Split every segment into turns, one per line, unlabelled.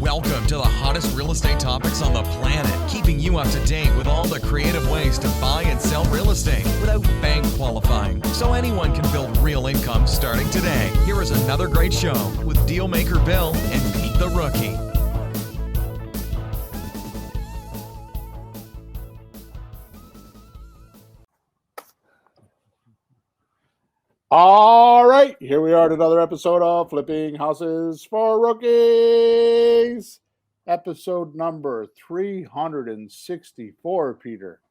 Welcome to the hottest real estate topics on the planet, keeping you up to date with all the creative ways to buy and sell real estate without bank qualifying, so anyone can build real income starting today. Here is another great show with Dealmaker Bill and Pete the Rookie.
All right, here we are at another episode of Flipping Houses for Rookies. Episode number 364, Peter.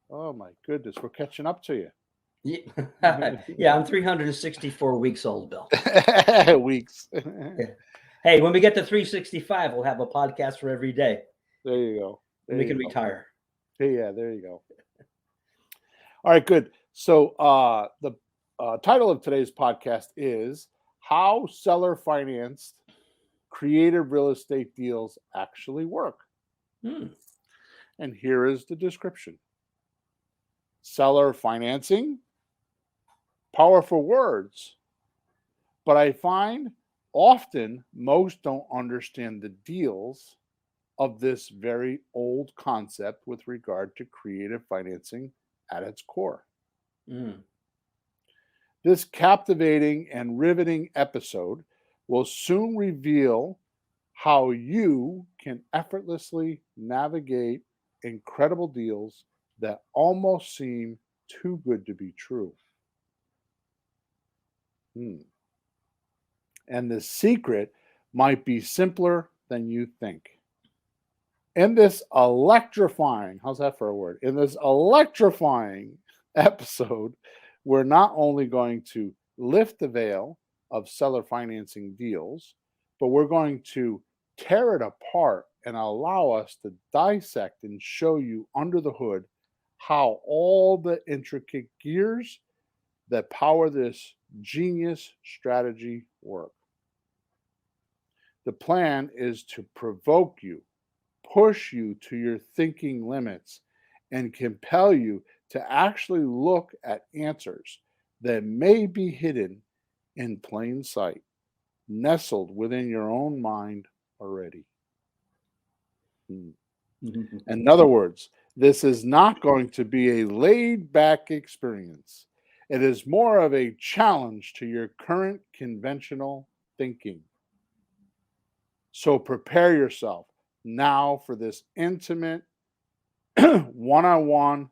Oh my goodness, we're catching up to you.
Yeah, I'm 364 weeks old, Bill.
Weeks.
Hey, when we get to 365, we'll have a podcast for every day.
There you go.
And we can retire.
Yeah, there you go. All right, good. So the title of today's podcast is How Seller Financed Creative Real Estate Deals Actually Work. And here is the description. Seller financing, powerful words, but I find often most don't understand the deals of this very old concept with regard to creative financing at its core. This captivating and riveting episode will soon reveal how you can effortlessly navigate incredible deals that almost seem too good to be true. And the secret might be simpler than you think. In this electrifying, how's that for a word? In this electrifying episode, we're not only going to lift the veil of seller financing deals, but we're going to tear it apart and allow us to dissect and show you under the hood how all the intricate gears that power this genius strategy work. The plan is to provoke you, push you to your thinking limits, and compel you to actually look at answers that may be hidden in plain sight, nestled within your own mind already. In other words, this is not going to be a laid-back experience. It is more of a challenge to your current conventional thinking. So prepare yourself now for this intimate, one-on-one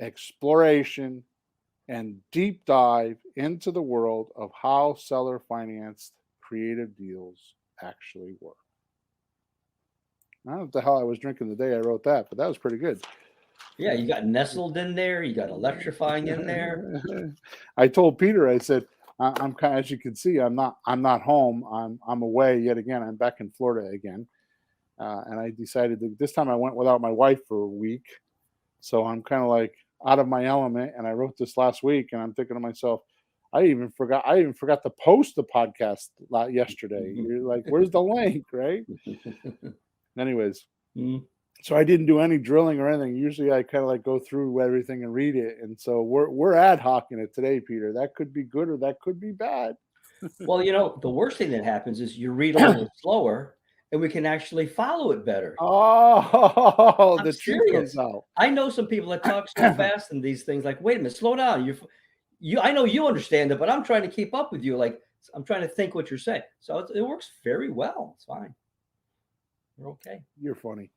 exploration and deep dive into the world of how seller financed creative deals actually work. I don't know what the hell I was drinking the day I wrote that, but that was pretty good.
Yeah, you got nestled in there. You got electrifying in there.
I told Peter, I said, I'm kind of, as you can see, I'm not home. I'm away yet again. I'm back in Florida again. And I decided that this time I went without my wife for a week. So I'm kind of like out of my element. And I wrote this last week and I'm thinking to myself, I even forgot to post the podcast yesterday. You're like, where's the link, right? Anyways, so I didn't do any drilling or anything. Usually I kind of like go through everything and read it. And so we're ad hocing it today, Peter. That could be good or that could be bad.
Well, the worst thing that happens is you read a little slower and we can actually follow it better.
Oh, the truth comes out.
I know some people that talk so fast in these things, like, wait a minute, slow down. I know you understand it, but I'm trying to keep up with you. Like, I'm trying to think what you're saying. So it works very well. It's fine. You're okay.
You're funny.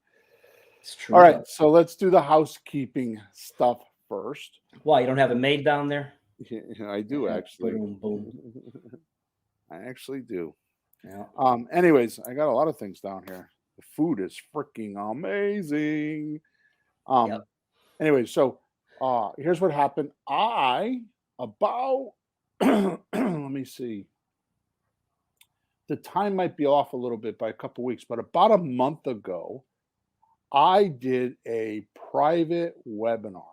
It's true.
All right, so let's do the housekeeping stuff first.
Why, you don't have a maid down there?
Yeah, I do actually.
Boom, boom.
I actually do.
Yeah.
Anyways, I got a lot of things down here. The food is freaking amazing.
Yep.
Anyway, so here's what happened. Let me see. The time might be off a little bit by a couple weeks, but about a month ago, I did a private webinar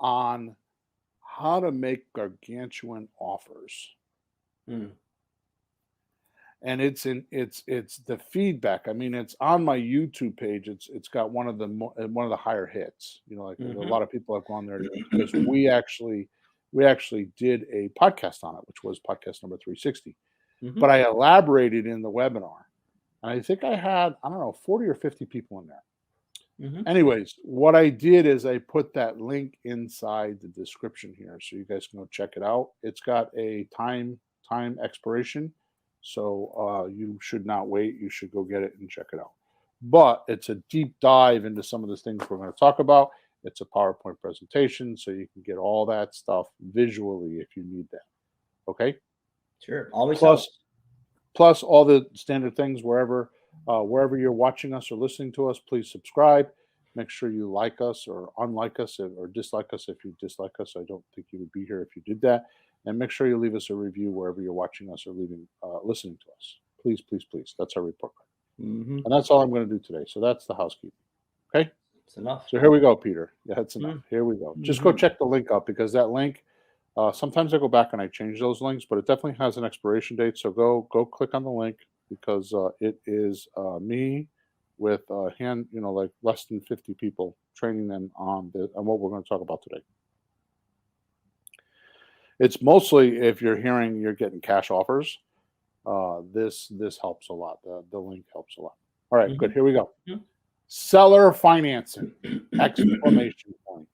on how to make gargantuan offers. And it's the feedback. I mean, it's on my YouTube page. It's got one of the higher hits. Like a lot of people have gone there because we actually did a podcast on it, which was podcast number 360. but I elaborated in the webinar. And I think I had, 40 or 50 people in there. Anyways, what I did is I put that link inside the description here so you guys can go check it out. It's got a time expiration, so you should not wait. You should go get it and check it out. But it's a deep dive into some of the things we're going to talk about. It's a PowerPoint presentation, so you can get all that stuff visually if you need that. Okay?
Sure. Always
Plus all the standard things wherever you're watching us or listening to us, please subscribe. Make sure you like us or unlike us or dislike us. If you dislike us, I don't think you would be here if you did that. And make sure you leave us a review wherever you're watching us or listening to us. Please, please, please. That's our report card. And that's all I'm going to do today. So that's the housekeeping. Okay?
It's enough.
So here we go, Peter. Yeah, that's enough. Here we go. Just go check the link out because that link, sometimes I go back and I change those links, but it definitely has an expiration date. So go click on the link because it is me with like less than 50 people, training them on what we're going to talk about today. It's mostly if you're getting cash offers. This helps a lot. The link helps a lot. All right, good. Here we go. Seller financing! Exclamation point.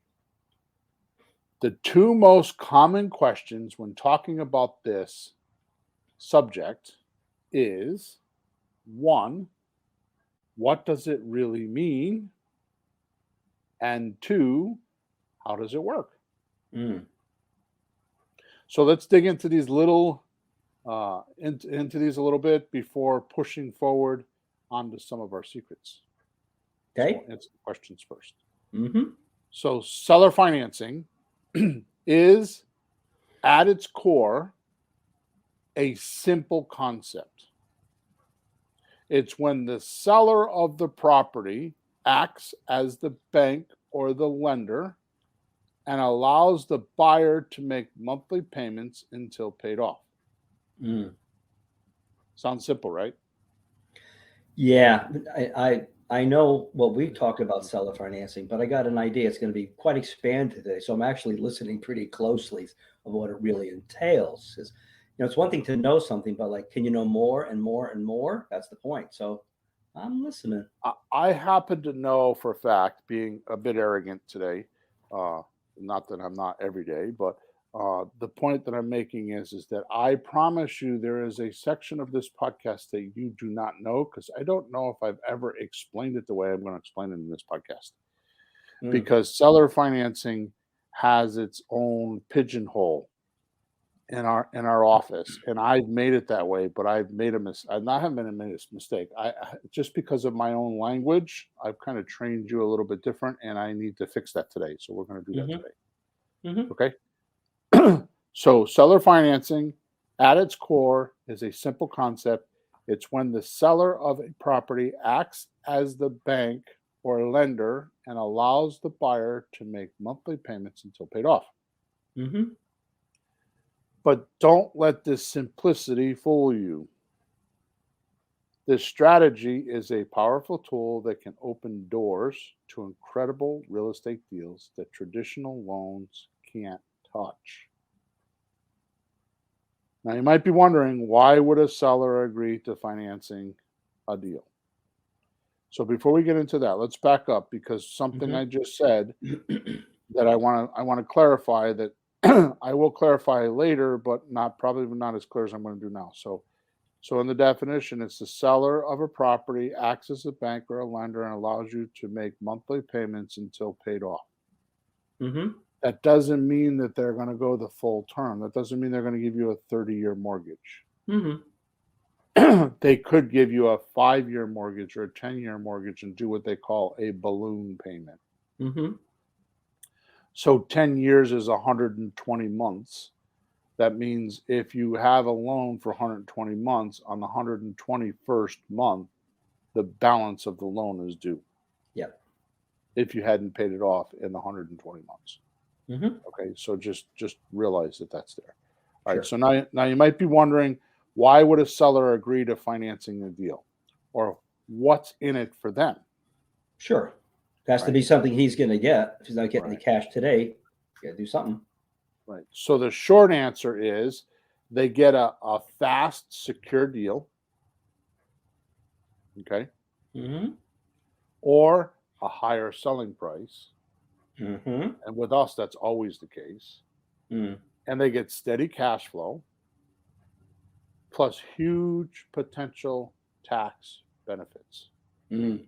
The two most common questions when talking about this subject is, one, what does it really mean? And two, how does it work? So let's dig into these little into these a little bit before pushing forward onto some of our secrets.
Okay.
So answer the questions first. So seller financing is at its core a simple concept. It's when the seller of the property acts as the bank or the lender and allows the buyer to make monthly payments until paid off. Sounds simple, right?
Yeah, I know what we've talked about seller financing, but I got an idea. It's going to be quite expanded today. So I'm actually listening pretty closely of what it really entails. Because, it's one thing to know something, but like, can you know more and more and more? That's the point. So I'm listening.
I happen to know for a fact, being a bit arrogant today, not that I'm not every day, but the point that I'm making is that I promise you there is a section of this podcast that you do not know because I don't know if I've ever explained it the way I'm going to explain it in this podcast. Because seller financing has its own pigeonhole in our office, and I've made it that way. But I've made a mistake. I haven't made a mistake. I just because of my own language, I've kind of trained you a little bit different, and I need to fix that today. So we're going to do that today. Okay. So seller financing at its core is a simple concept. It's when the seller of a property acts as the bank or lender and allows the buyer to make monthly payments until paid off. But don't let this simplicity fool you. This strategy is a powerful tool that can open doors to incredible real estate deals that traditional loans can't touch. Now, you might be wondering, why would a seller agree to financing a deal? So before we get into that, let's back up because something I just said that I want to clarify that I will clarify later, but probably not as clear as I'm going to do now. So in the definition, it's the seller of a property acts as a bank or a lender and allows you to make monthly payments until paid off. That doesn't mean that they're going to go the full term. That doesn't mean they're going to give you a 30-year mortgage. They could give you a 5-year mortgage or a 10-year mortgage and do what they call a balloon payment. So 10 years is 120 months. That means if you have a loan for 120 months, on the 121st month, the balance of the loan is due.
Yep.
If you hadn't paid it off in the 120 months. Okay, so just realize that that's there. All right, so now you might be wondering, why would a seller agree to financing a deal? Or what's in it for them?
Sure. It has to be something he's going to get. If he's not getting the cash today, you got to do something.
Right. So the short answer is They get a fast, secure deal. Okay.
Mm-hmm.
Or a higher selling price.
Mm-hmm.
And with us, that's always the case.
Mm.
And they get steady cash flow plus huge potential tax benefits.
Mm.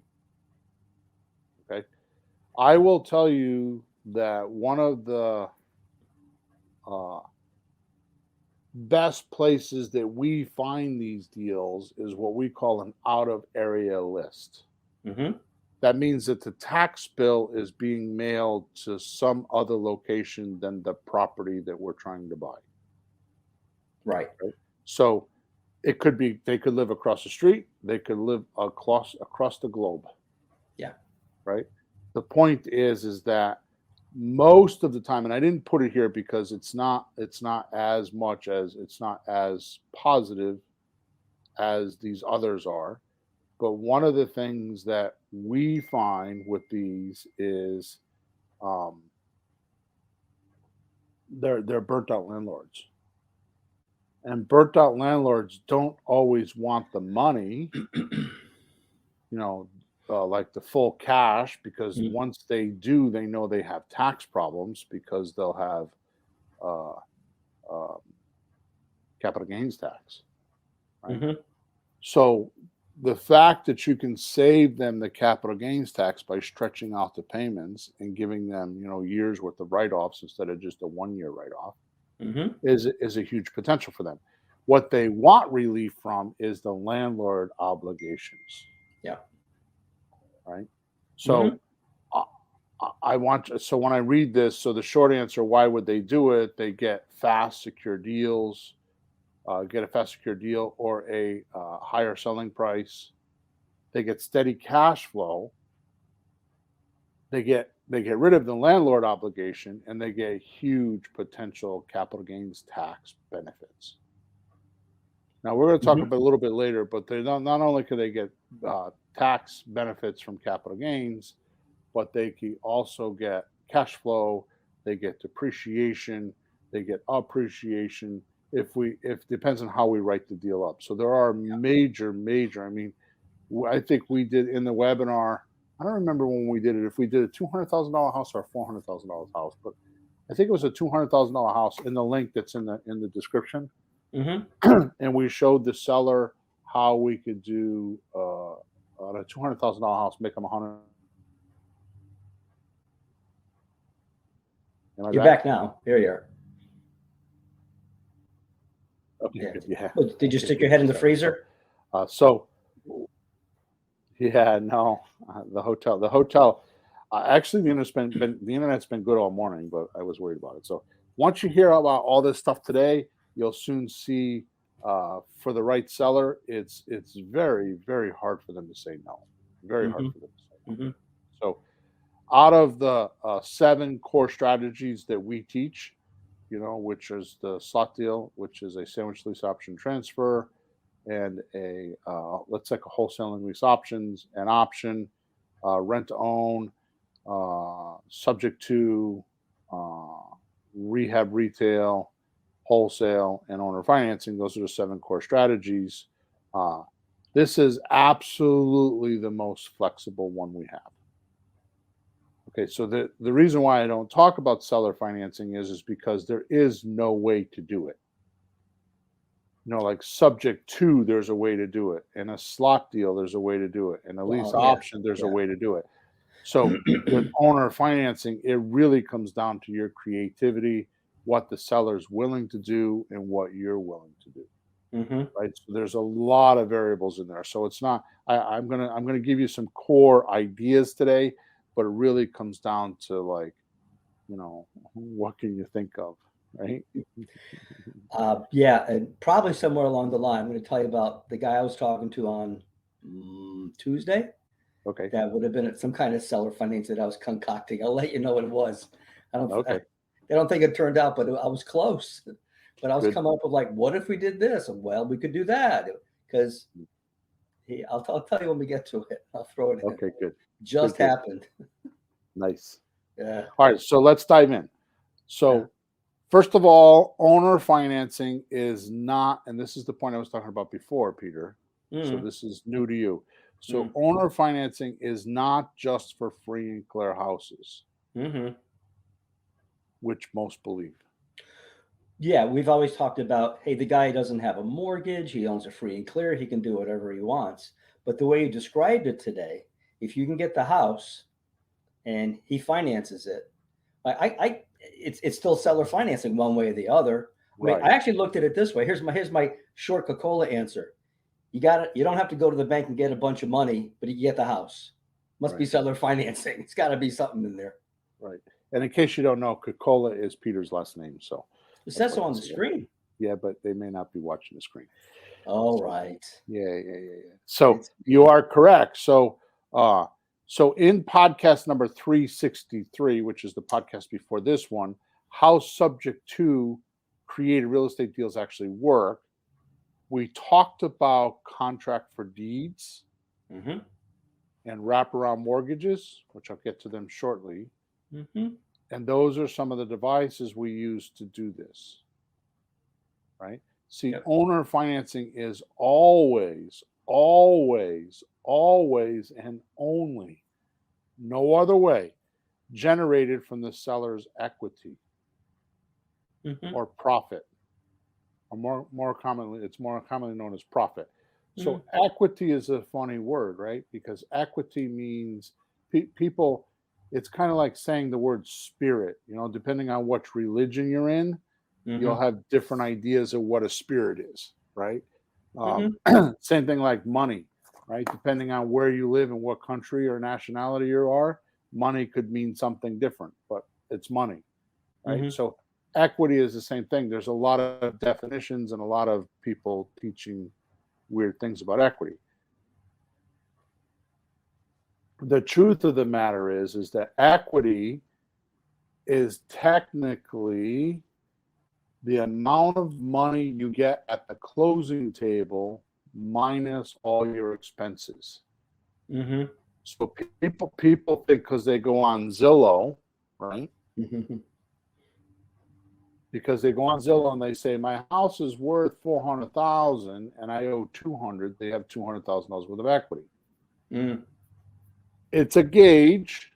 Okay. I will tell you that one of the best places that we find these deals is what we call an out of area list.
Mm-hmm.
That means that the tax bill is being mailed to some other location than the property that we're trying to buy.
Right.
So it could be they could live across the street, they could live across the globe.
Yeah.
Right. The point is that most of the time, and I didn't put it here because it's not as much as it's not as positive as these others are. But one of the things that we find with these is they're burnt out landlords. And burnt out landlords don't always want the money, like the full cash, because once they do, they know they have tax problems because they'll have capital gains tax. Right?
Mm-hmm.
So the fact that you can save them the capital gains tax by stretching out the payments and giving them, years worth of write-offs instead of just a 1-year write-off is a huge potential for them. What they want relief from is the landlord obligations.
Yeah.
Right. So so when I read this, so the short answer, why would they do it? They get fast, secure deals, get a fast, secure deal or a higher selling price. They get steady cash flow. They get rid of the landlord obligation, and they get huge potential capital gains tax benefits. Now we're going to talk about a little bit later, but they not only can they get tax benefits from capital gains, but they can also get cash flow. They get depreciation. They get appreciation. If depends on how we write the deal up. So there are major. I mean, I think we did in the webinar. I don't remember when we did it. If we did a $200,000 house or a $400,000 house, but I think it was a $200,000 house in the link that's in the description.
Mm-hmm.
And we showed the seller how we could do on a $200,000 house, make them $100,000.
You're back now. Here you are.
Okay,
yeah.
Good. Yeah.
Did you stick your head in the freezer?
No. The hotel. Actually, the internet's been good all morning, but I was worried about it. So once you hear about all this stuff today, you'll soon see. For the right seller, it's very, very hard for them to say no. Very hard for them to say no. So, out of the 7 core strategies that we teach, which is the slot deal, which is a sandwich lease option transfer, and let's take a wholesaling lease options, an option, rent to own, subject to rehab retail, wholesale, and owner financing. Those are the 7 core strategies. This is absolutely the most flexible one we have. Okay, so the reason why I don't talk about seller financing is because there is no way to do it. Like subject to, there's a way to do it. In a slot deal, there's a way to do it. In a lease option, there's a way to do it. So with owner financing, it really comes down to your creativity, what the seller's willing to do, and what you're willing to do. Right. So there's a lot of variables in there. So it's not. I'm gonna give you some core ideas today, but it really comes down to what can you think of, right?
And probably somewhere along the line, I'm going to tell you about the guy I was talking to on Tuesday.
Okay.
That would have been some kind of seller financing that I was concocting. I'll let you know what it was. I don't think it turned out, but I was close. But I was coming up with what if we did this? And well, we could do that because I'll tell you when we get to it. I'll throw it in.
Okay, good.
Just happened.
Nice.
Yeah.
All right, so let's dive in. So First of all, owner financing is not, and this is the point I was talking about before, Peter. So this is new to you. So owner financing is not just for free and clear houses, which most believe.
Yeah, we've always talked about, hey, the guy doesn't have a mortgage, he owns a free and clear, he can do whatever he wants. But the way you described it today, if you can get the house and he finances it, it's still seller financing one way or the other. I mean,
Right.
I actually looked at it this way. Here's my short Coca-Cola answer. You don't have to go to the bank and get a bunch of money, but you get the house. Must be seller financing. It's got to be something in there.
Right. And in case you don't know, Coca-Cola is Peter's last name. So
it says so on the screen.
Yeah, but they may not be watching the screen.
Oh, right.
Yeah. So you are correct. So in podcast number 363, which is the podcast before this one, how subject to created real estate deals actually work, we talked about contract for deeds and wraparound mortgages, which I'll get to them shortly. And those are some of the devices we use to do this, right? See, owner financing is always, and only, no other way, generated from the seller's equity or profit. Or more commonly, it's more commonly known as profit. So equity is a funny word, right? Because equity means people, it's kind of like saying the word spirit, depending on what religion you're in, you'll have different ideas of what a spirit is, right? Same thing like money, right? Depending on where you live and what country or nationality you are, money could mean something different, but it's money, right? So equity is the same thing. There's a lot of definitions and a lot of people teaching weird things about equity. The truth of the matter is that equity is technically the amount of money you get at the closing table minus all your expenses. So people think because they go on Zillow, right? Because they go on Zillow and they say, my house is worth $400,000 and I owe $200,000, they have $200,000 worth of equity. It's a gauge,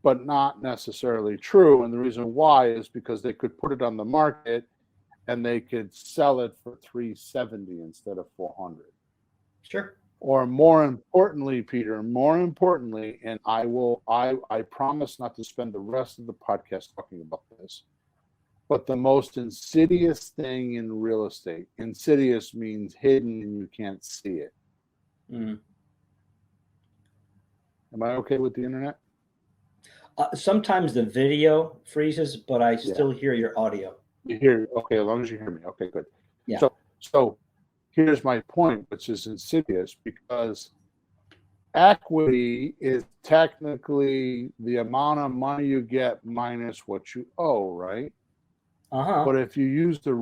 but not necessarily true. And the reason why is because they could put it on the market and they could sell it for $370,000 instead of $400,000.
Sure.
Or more importantly, Peter, and I promise not to spend the rest of the podcast talking about this, but the most insidious thing in real estate, insidious means hidden and you can't see it. Am I okay with the internet?
Sometimes the video freezes, but I still hear your audio.
You hear? Okay, as long as you hear me. Okay, good.
Yeah.
So here's my point, which is insidious, because equity is technically the amount of money you get minus what you owe, right? But if you use the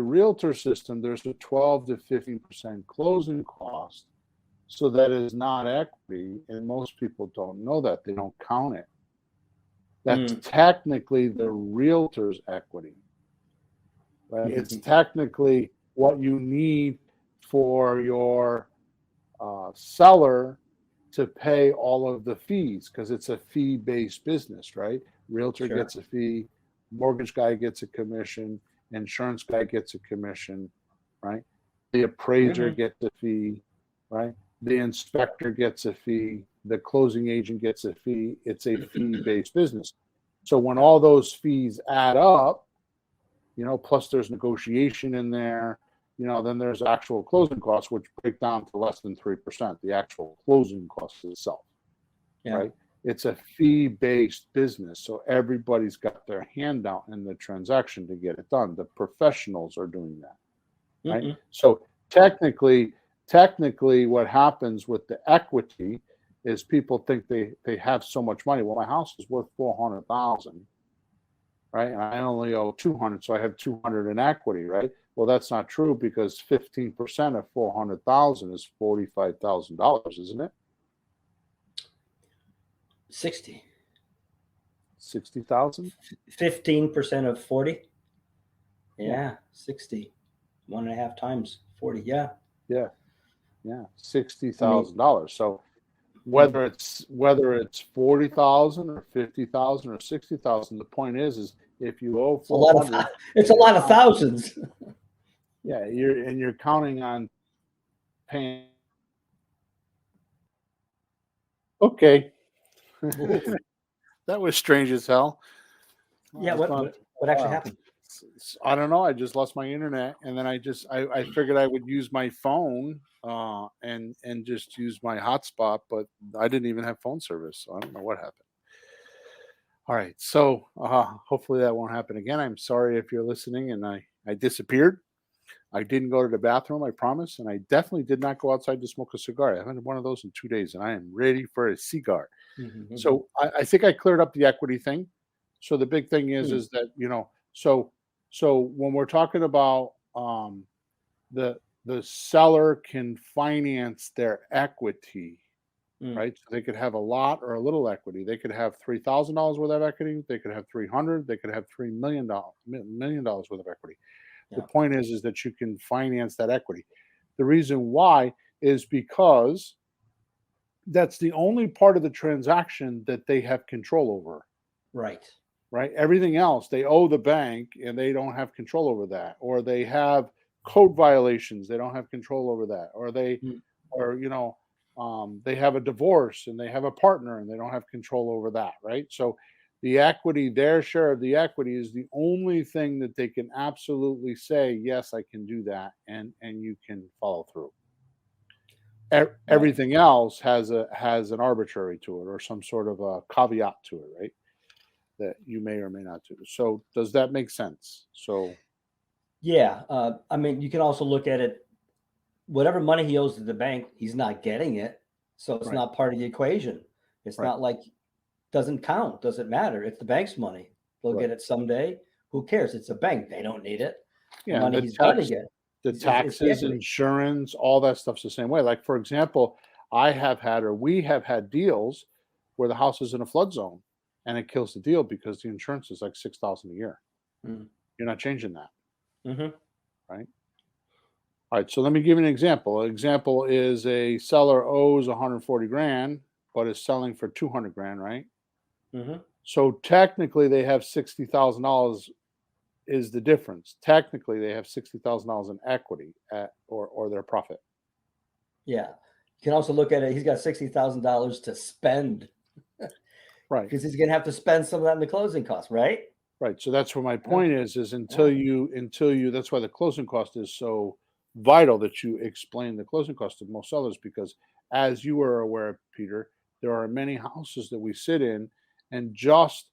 realtor system, there's a 12 to 15% closing cost. So that is not equity, and most people don't know that. They don't count it. That's technically the realtor's equity. Right? It's technically what you need for your seller to pay all of the fees, because it's a fee-based business, right? Realtor gets a fee, mortgage guy gets a commission, insurance guy gets a commission, right? The appraiser gets a fee, right? The inspector gets a fee, the closing agent gets a fee. It's a fee-based business. So when all those fees add up, plus there's negotiation in there, then there's actual closing costs, which break down to less than 3%, the actual closing cost itself, right? It's a fee-based business, so everybody's got their hand out in the transaction to get it done. The professionals are doing that, right? So technically what happens with the equity is people think they have so much money. Well, my house is worth $400,000, right? And I only owe $200,000, so I have $200,000 in equity, right? Well, that's not true, because 15% of $400,000 is $45,000, isn't it?
60.
60,000.
15% of 40. Yeah, 60. 1.5 times 40. Yeah.
Yeah, $60,000. So whether it's 40,000 or 50,000 or 60,000, the point is if you owe
It's a lot of
400,
it's a lot of thousands.
yeah, you're counting on paying. Okay, that was strange as hell.
Yeah, what actually happened?
I don't know. I just lost my internet, and then I figured I would use my phone and just use my hotspot, but I didn't even have phone service, so I don't know what happened. All right, so hopefully that won't happen again. I'm sorry if you're listening, and I disappeared. I didn't go to the bathroom, I promise, and I definitely did not go outside to smoke a cigar. I haven't had one of those in 2 days, and I am ready for a cigar.
Mhm.
So I think I cleared up the equity thing. So the big thing is that so when we're talking about the seller can finance their equity,
Mm.
right? So they could have a lot or a little equity. They could have $3,000 worth of equity. They could have 300. They could have $3 million worth of equity. The
Yeah.
point is that you can finance that equity. The reason why is because that's the only part of the transaction that they have control over,
Right.
right? Everything else they owe the bank and they don't have control over that, or they have code violations, they don't have control over that, or
Mm.
they have a divorce and they have a partner and they don't have control over that, right? So the equity, their share of the equity is the only thing that they can absolutely say, yes, I can do that, and you can follow through.
Right.
Everything else has an arbitrary to it or some sort of a caveat to it, right? That you may or may not do. So does that make sense? So
Yeah. I mean, you can also look at it. Whatever money he owes to the bank, he's not getting it, so it's
right,
not part of the equation. It's
right,
not like doesn't count, doesn't matter. It's the bank's money. They'll
right.
get it someday. Who cares? It's a bank. They don't need it. The
Yeah,
money he's going to get
the
is the
taxes,
equity.
insurance, all that stuff's the same way. Like for example, we have had deals where the house is in a flood zone and it kills the deal because the insurance is like 6,000 a year.
Mm.
You're not changing that,
Mm-hmm.
right? All right, so let me give you an example. An example is a seller owes 140 grand, but is selling for 200 grand, right?
Mm-hmm.
So technically, they have $60,000 is the difference. Technically, they have $60,000 in equity or their profit.
Yeah. You can also look at it. He's got $60,000 to spend
Right,
because he's going to have to spend some of that in the closing costs, right?
right. So that's where my
Yeah.
point is until you that's why the closing cost is so vital that you explain the closing cost of most sellers, because as you are aware, Peter, there are many houses that we sit in and just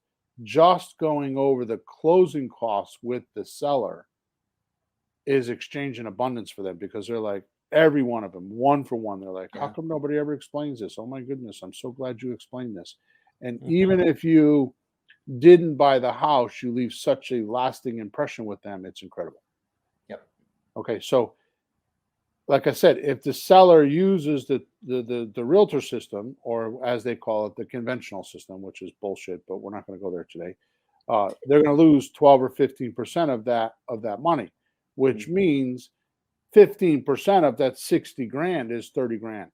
going over the closing costs with the seller is exchange in abundance for them, because they're like every one of them, one for one. They're like, how
Yeah.
come nobody ever explains this? Oh my goodness, I'm so glad you explained this. And
Mm-hmm.
even if you didn't buy the house, you leave such a lasting impression with them. It's incredible.
Yep.
Okay, so like I said, if the seller uses the realtor system, or as they call it, the conventional system, which is bullshit, but we're not going to go there today. They're going to lose 12 or 15% of that money, which
Mm-hmm.
means 15% of that 60 grand is 30 grand,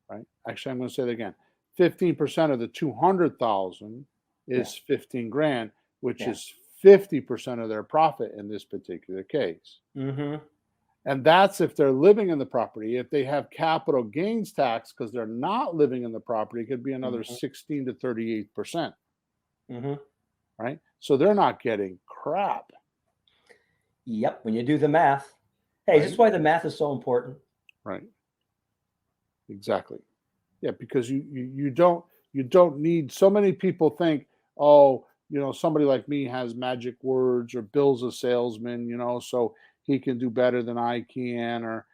right? Actually, I'm going to say that again. 15% of the 200,000
Yeah.
is 15 grand, which
Yeah.
is 50% of their profit in this particular case.
Mm-hmm.
And that's if they're living in the property. If they have capital gains tax because they're not living in the property, it could be another
Mm-hmm.
16 to 38%,
Mm-hmm.
right? So they're not getting crap,
Yep. When you do the math, hey,
right?
this is why the math is so important.
Right. Exactly. Yeah, because you don't need, so many people think, oh, somebody like me has magic words, or Bill's a salesman, so he can do better than I can, or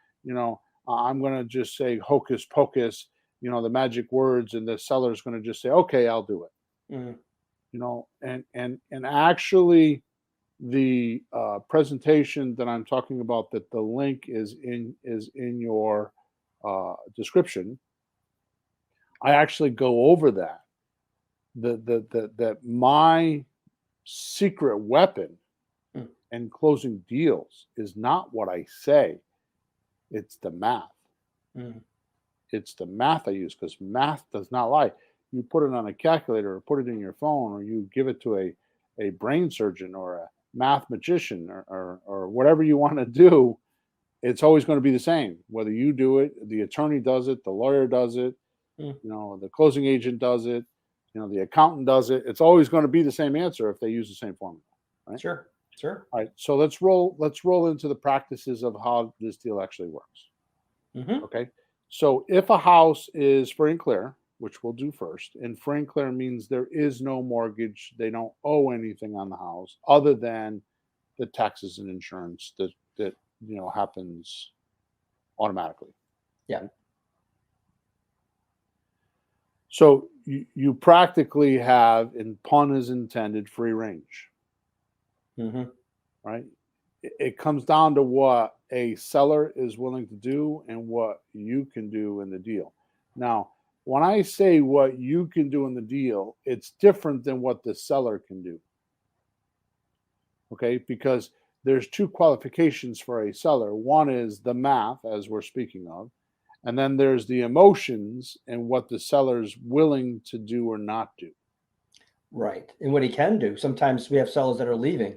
I'm going to just say hocus pocus, the magic words, and the seller's going to just say, okay, I'll do it.
Mm.
And actually, the presentation that I'm talking about, that the link is in your description, I actually go over that that my secret weapon
Mm.
in closing deals is not what I say, it's the math.
Mm.
It's the math I use, because math does not lie. You put it on a calculator or put it in your phone, or you give it to a brain surgeon or a mathematician, or whatever you want to do, it's always going to be the same. Whether you do it, the attorney does it, the lawyer does it,
Mm.
the closing agent does it, the accountant does it. It's always going to be the same answer if they use the same formula, right?
Sure. Sure.
All right. So let's roll into the practices of how this deal actually works.
Mm-hmm.
Okay. So if a house is free and clear, which we'll do first, and free and clear means there is no mortgage, they don't owe anything on the house other than the taxes and insurance that happens automatically.
Yeah.
Right? So you practically have, and pun is intended, free range,
Mm-hmm.
right? It comes down to what a seller is willing to do and what you can do in the deal. Now, when I say what you can do in the deal, it's different than what the seller can do. Okay, because there's two qualifications for a seller. One is the math, as we're speaking of, and then there's the emotions and what the seller's willing to do or not do.
Right. And what he can do, sometimes we have sellers that are leaving,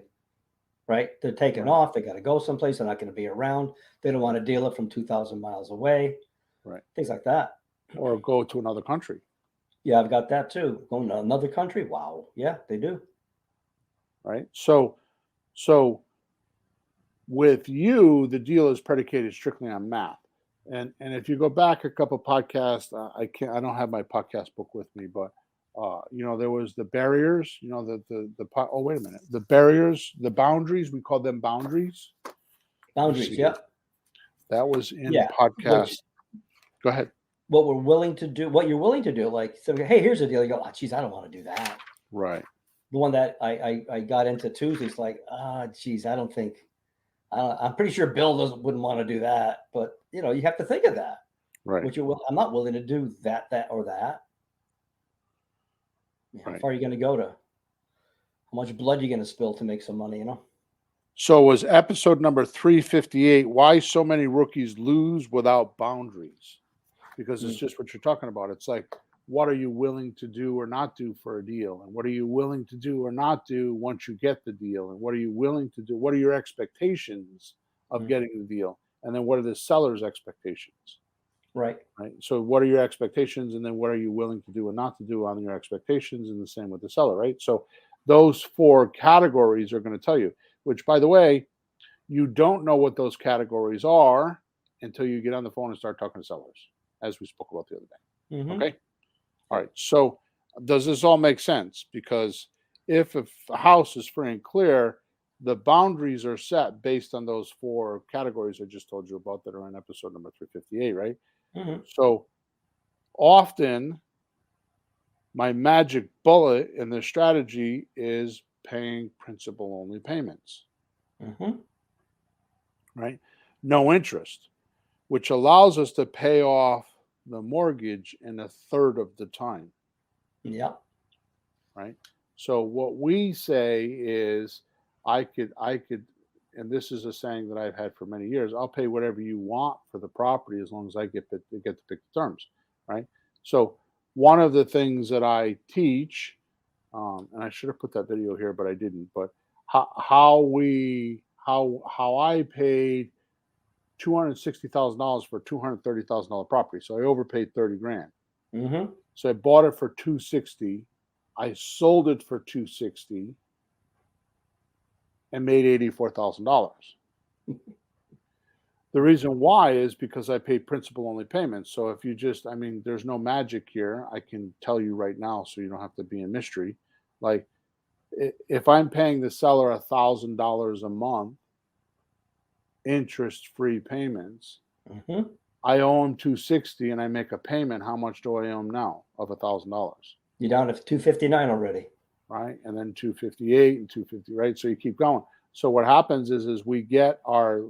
right? They're taking
Right.
off. They got to go someplace. They're not going to be around. They don't want to deal it from 2,000 miles away.
Right.
Things like that.
Or go to another country.
Yeah, I've got that too. Going to another country. Wow. Yeah, they do.
Right. So with you, the deal is predicated strictly on math. And if you go back a couple podcasts, I don't have my podcast book with me, but there was the barriers, oh, wait a minute, the barriers, the boundaries, we call them boundaries.
Boundaries. Yeah.
That was in
Yeah.
podcast. Go ahead.
What we're willing to do, what you're willing to do. Like, so, hey, here's the deal. You go, oh, geez, I don't want to do that.
Right.
The one that I got into Tuesday's like, geez, I'm pretty sure Bill wouldn't want to do that. But, you have to think of that.
Right.
I'm not willing to do that, or that. How far are you going to go to? How much blood are you going to spill to make some money,
So was episode number 358, why so many rookies lose without boundaries? Because it's just what you're talking about. It's like, what are you willing to do or not do for a deal? And what are you willing to do or not do once you get the deal? And what are you willing to do? What are your expectations of getting the deal? And then what are the seller's expectations?
Right.
Right. So what are your expectations? And then what are you willing to do and not to do on your expectations? And the same with the seller, right? So those four categories are going to tell you, which, by the way, you don't know what those categories are until you get on the phone and start talking to sellers, as we spoke about the other day.
Mm-hmm.
Okay. All right. So does this all make sense? Because if a house is free and clear, the boundaries are set based on those four categories I just told you about that are in episode number 358, right?
Mm-hmm.
So often my magic bullet in the strategy is paying principal only payments,
Mm-hmm.
right? No interest, which allows us to pay off the mortgage in a third of the time.
Yeah.
Right. So what we say is I could, and this is a saying that I've had for many years, I'll pay whatever you want for the property as long as I get to pick the terms. Right. So one of the things that I teach, and I should have put that video here, but I didn't, but how I paid $260,000 for $230,000 property. So I overpaid 30 grand.
Mm-hmm.
So I bought it for 260. I sold it for 260 and made $84,000. The reason why is because I paid principal only payments. So if you there's no magic here. I can tell you right now, so you don't have to be a mystery. Like if I'm paying the seller $1,000 a month, interest-free payments,
Mm-hmm.
I owe him 260 and I make a payment. How much do I owe him now of $1,000?
You're down to 259 already.
Right. And then 258 and 250. Right. So you keep going. So what happens is we get our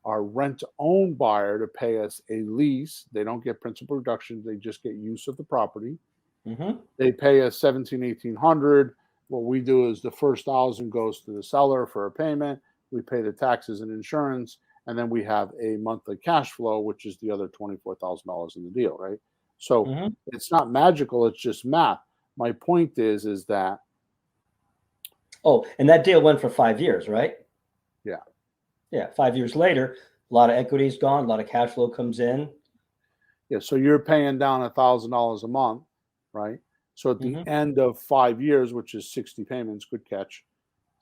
rent to own buyer to pay us a lease. They don't get principal reduction. They just get use of the property. They pay us 1,800. What we do is the first 1,000 goes to the seller for a payment. We pay the taxes and insurance, and then we have a monthly cash flow, which is the other $24,000 in the deal, right? So it's not magical; it's just math. My point is that
Oh, and that deal went for 5 years, right?
yeah,
Yeah. 5 years later, a lot of equity is gone, a lot of cash flow comes in.
yeah. So you're paying down $1,000 a month, right? So at the end of 5 years, which is 60 payments, good catch,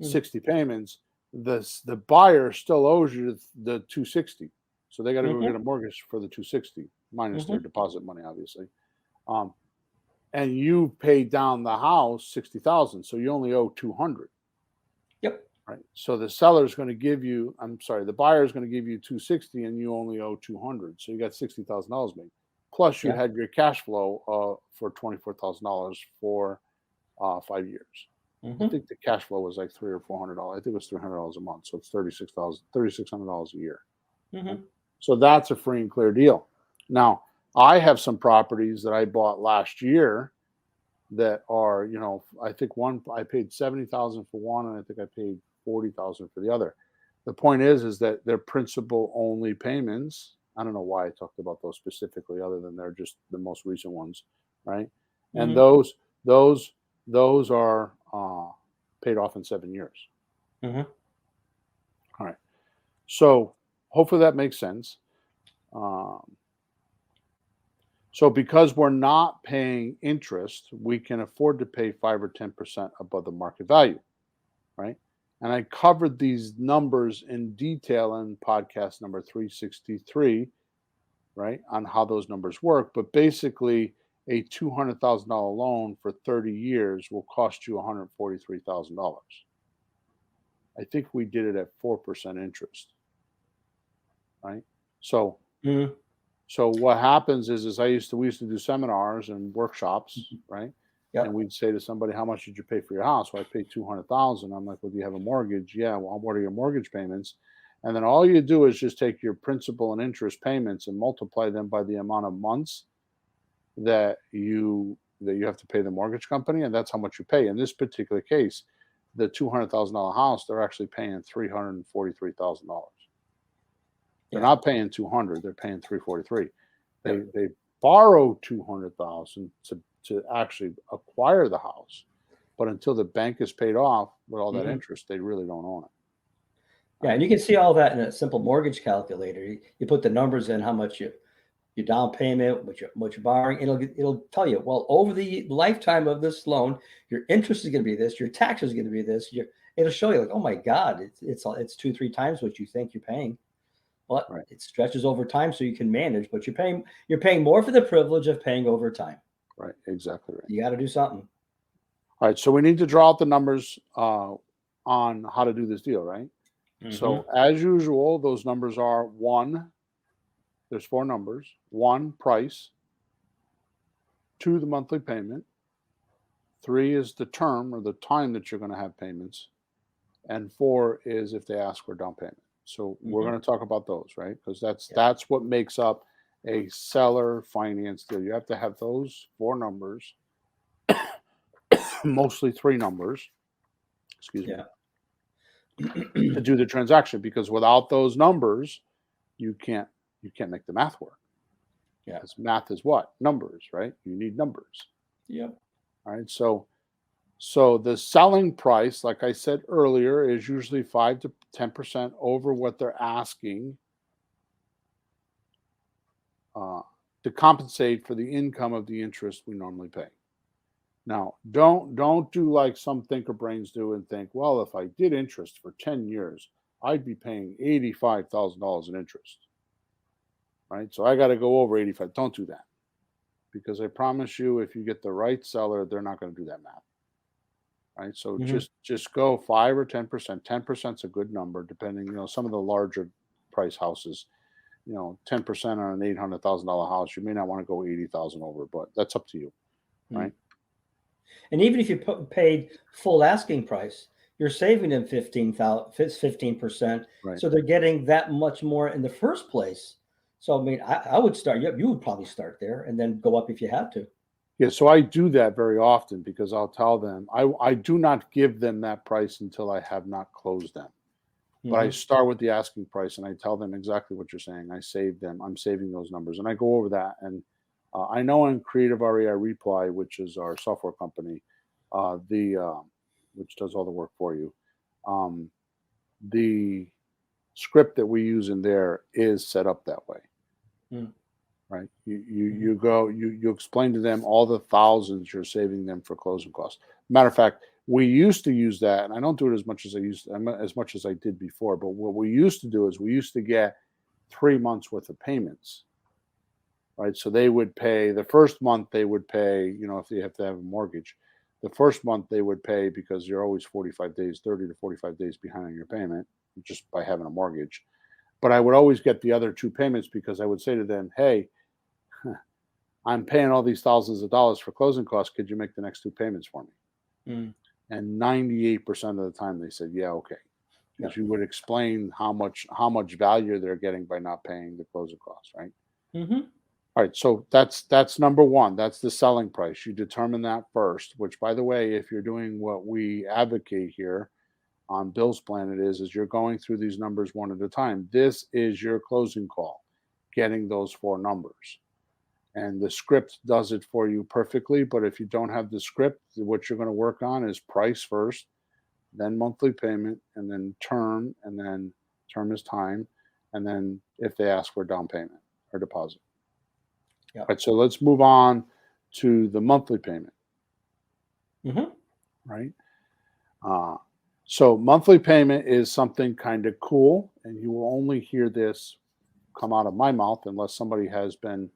60 payments, the buyer still owes you the 260. So they got to go get a mortgage for the 260 minus their deposit money, obviously. And you paid down the house 60,000, so you only owe 200.
Yep.
Right. So the seller's going to give you, the buyer is going to give you 260, and you only owe 200. So you got $60,000 made. Plus, you had your cash flow for $24,000 for 5 years. I think the cash flow was like $300 or $400. I think it was $300 a month, so it's $3,600 a year. So that's a free and clear deal. Now, I have some properties that I bought last year that are, I think I paid $70,000 for one, and I think I paid $40,000 for the other. The point is that they're principal only payments. I don't know why I talked about those specifically, other than they're just the most recent ones, right? And those are paid off in 7 years. All right. So hopefully that makes sense. So because we're not paying interest, we can afford to pay 5 or 10% above the market value, right? And I covered these numbers in detail in podcast number 363, right, on how those numbers work. But basically, a $200,000 loan for 30 years will cost you $143,000. I think we did it at 4% interest, right? So what happens is we used to do seminars and workshops, right?
Yep.
And we'd say to somebody, "How much did you pay for your house?" Well, I paid $200,000. I'm like, "Well, do you have a mortgage?" "Yeah." "Well, what are your mortgage payments?" And then all you do is just take your principal and interest payments and multiply them by the amount of months that you have to pay the mortgage company, and that's how much you pay. In this particular case, the $200,000 house, they're actually paying $343,000. They're not paying 200; they're paying 343. They borrow 200,000 to actually acquire the house, but until the bank is paid off with all that interest, they really don't own it.
Yeah, and you can see all that in a simple mortgage calculator. You put the numbers in, how much your down payment, what you're borrowing. It'll tell you, well, over the lifetime of this loan, your interest is going to be this, your taxes is going to be this. It'll show you, like, oh my God, it's 2-3 times what you think you're paying. But it stretches over time, so you can manage. But you're paying more for the privilege of paying over time.
Right, exactly right.
You got to do something.
All right, so we need to draw out the numbers on how to do this deal, right? So as usual, those numbers are 1. There's 4 numbers. 1, price. 2, the monthly payment. 3 is the term or the time that you're going to have payments. And 4 is if they ask for down payment. So we're going to talk about those, right? Because that's what makes up a seller finance deal. You have to have those 4 numbers, mostly 3 numbers, excuse me, to do the transaction. Because without those numbers, you can't make the math work. Yeah, because math is what? Numbers, right? You need numbers.
Yep.
All right. So the selling price, like I said earlier, is usually 5 to 10% over what they're asking to compensate for the income of the interest we normally pay. Now, don't do like some thinker brains do and think, well, if I did interest for 10 years, I'd be paying $85,000 in interest. Right? So I got to go over 85. Don't do that. Because I promise you, if you get the right seller, they're not going to do that math. Right? So just go 5 or 10%. 10% is a good number, depending, some of the larger price houses, 10% on an $800,000 house, you may not want to go 80,000 over, but that's up to you. Right?
And even if you paid full asking price, you're saving them 15%.
Right.
So they're getting that much more in the first place. So, I mean, I would start, you would probably start there and then go up if you had to.
Yeah, so I do that very often because I'll tell them I do not give them that price until I have not closed them. But I
Mhm.
start with the asking price and I tell them exactly what you're saying. I save them. I'm saving those numbers and I go over that. And I know in Creative REI Reply, which is our software company, the which does all the work for you, um, the script that we use in there is set up that way.
Mm.
Right? You
Mhm.
you go you explain to them all the thousands you're saving them for closing costs. Matter of fact, we used to use that, and I don't do it as much as as much as I did before. But what we used to do is we used to get 3 months worth of payments, right? So they would pay the first month. They would pay, if they have to have a mortgage, the first month they would pay because you're always 45 days, 30 to 45 days behind on your payment just by having a mortgage. But I would always get the other two payments because I would say to them, "Hey, I'm paying all these thousands of dollars for closing costs. Could you make the next two payments for me?"
Mm.
And 98% of the time they said, "Yeah, okay."
Yeah.
Because you would explain how much value they're getting by not paying the closing costs, right?
Mhm.
All right, so that's number one. That's the selling price. You determine that first, which by the way, if you're doing what we advocate here on Bill's Planet is you're going through these numbers one at a time. This is your closing call, getting those four numbers. And the script does it for you perfectly. But if you don't have the script, what you're going to work on is price first, then monthly payment, and then term, and then term is time, and then if they ask for down payment or deposit.
Yeah.
All right, so let's move on to the monthly payment,
Mhm.
right? Uh, so monthly payment is something kind of cool, and you will only hear this come out of my mouth unless somebody has been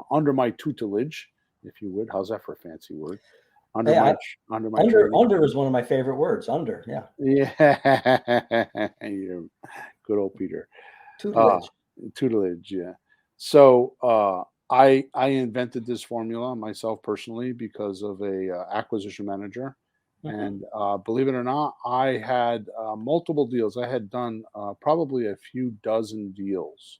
under my tutelage, if you would. How's that for a fancy word? Under
Hey,
my under my
under
training.
under is one of my favorite words. Under, yeah.
Yeah, you good old Peter. Uh,
Tutelage.
tutelage, yeah. So I invented this formula myself personally because of a acquisition manager,
Mhm.
and believe it or not, I had multiple deals. I had done probably a few dozen deals,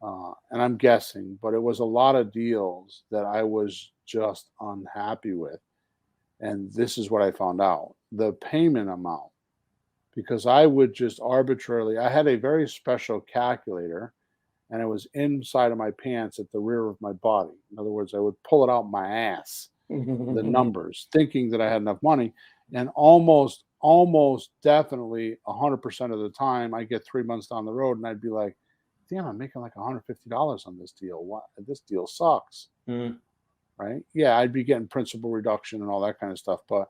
and I'm guessing, but it was a lot of deals that I was just unhappy with. And this is what I found out: the payment amount, because I would just arbitrarily. I had a very special calculator and it was inside of my pants at the rear of my body. In other words, I would pull it out my ass, the numbers, thinking that I had enough money. And almost definitely 100% of the time, I get 3 months down the road and I'd be like, damn, I'm making like $150 on this deal. What? This deal sucks.
Mm.
Right. Yeah. I'd be getting principal reduction and all that kind of stuff. But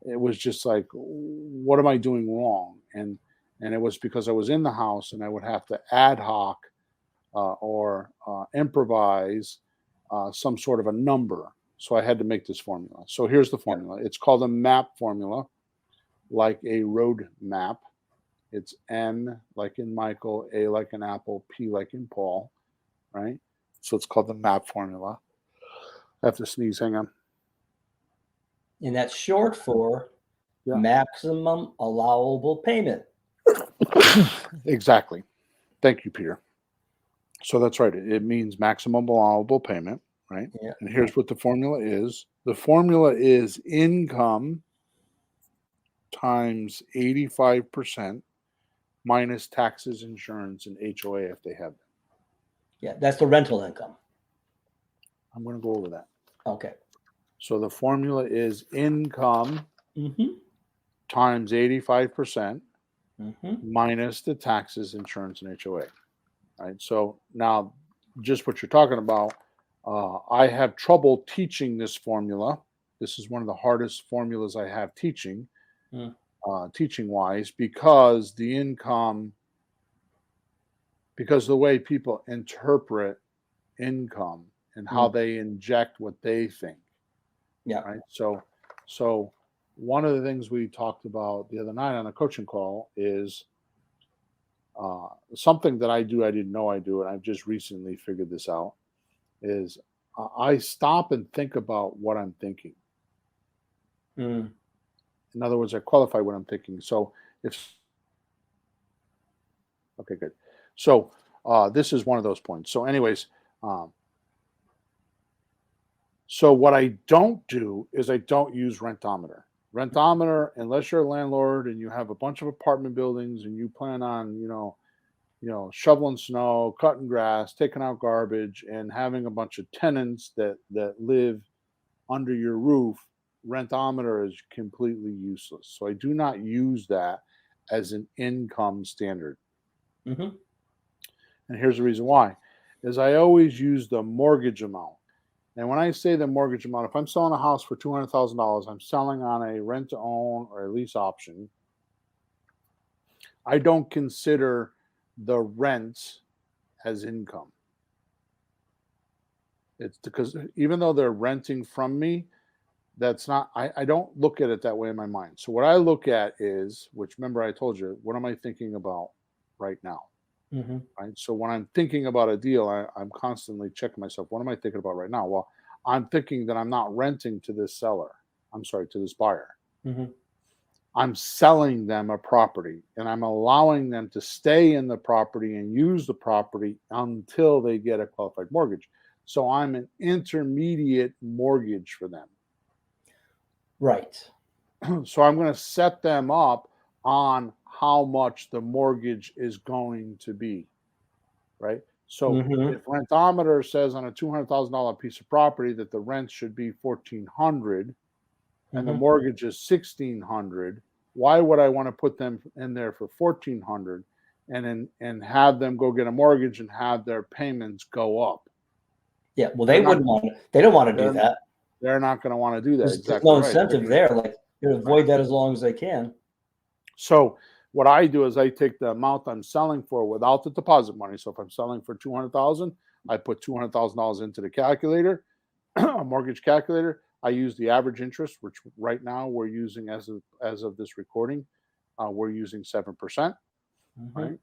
it was just like, what am I doing wrong? And it was because I was in the house and I would have to ad hoc or improvise some sort of a number. So I had to make this formula. So here's the
Yeah.
formula. It's called a map formula, like a road map. It's M like in Michael, A like in Apple, P like in Paul, right? So it's called the map formula. I have to sneeze. Hang on.
And that's short for
Yeah,
maximum allowable payment.
exactly. Thank you, Peter. So that's right. It means maximum allowable payment, right?
Yeah.
And
Yeah.
here's what the formula is. The formula is income times 85% minus taxes, insurance, and HOA if they have them.
Yeah. That's the rental income.
I'm going to go over that.
Okay.
So the formula is income
Mm-hmm.
times 85%
Mm-hmm.
minus the taxes, insurance, and HOA. Right. So now, just what you're talking about, I have trouble teaching this formula. This is one of the hardest formulas I have teaching,
Mm.
teaching wise, because the income, because the way people interpret income and how
Mm.
they inject what they think,
Yeah.
right? So one of the things we talked about the other night on a coaching call is something that I do. I didn't know I do, and I've just recently figured this out. Is I stop and think about what I'm thinking.
Mm.
In other words, I qualify what I'm thinking. So if okay, good. So this is one of those points. So, anyways, um, So what I don't do is I don't use rentometer. Rentometer, unless you're a landlord and you have a bunch of apartment buildings and you plan on, shoveling snow, cutting grass, taking out garbage, and having a bunch of tenants that live under your roof, rentometer is completely useless. So I do not use that as an income standard.
Mm-hmm.
And here's the reason why, is I always use the mortgage amount. And when I say the mortgage amount, if I'm selling a house for $200,000, I'm selling on a rent to own or a lease option. I don't consider the rent as income. It's because even though they're renting from me, that's not, I don't look at it that way in my mind. So what I look at is, which remember I told you, what am I thinking about right now?
Mm-hmm.
Right. So when I'm thinking about a deal, I'm constantly checking myself. What am I thinking about right now? Well, I'm thinking that I'm not renting to this seller. I'm sorry, to this buyer.
Mm-hmm.
I'm selling them a property and I'm allowing them to stay in the property and use the property until they get a qualified mortgage. So I'm an intermediate mortgage for them.
Right.
So I'm going to set them up on how much the mortgage is going to be, right? So
Mm-hmm.
if rentometer says on a $200,000 piece of property that the rent should be $1,400 and the
Mm-hmm.
mortgage is $1,600, why would I want to put them in there for $1,400 and have them go get a mortgage and have their payments go up?
Yeah. Well, they wouldn't want to. They don't want to do that.
They're not going to want to do that.
There's
Exactly
no
right.
incentive there. Like you avoid that as long as they can.
So what I do is I take the amount I'm selling for without the deposit money. So if I'm selling for $200,000, I put $200,000 into the calculator, a mortgage calculator. I use the average interest, which right now we're using as of this recording, we're using 7%,
Mm-hmm.
right?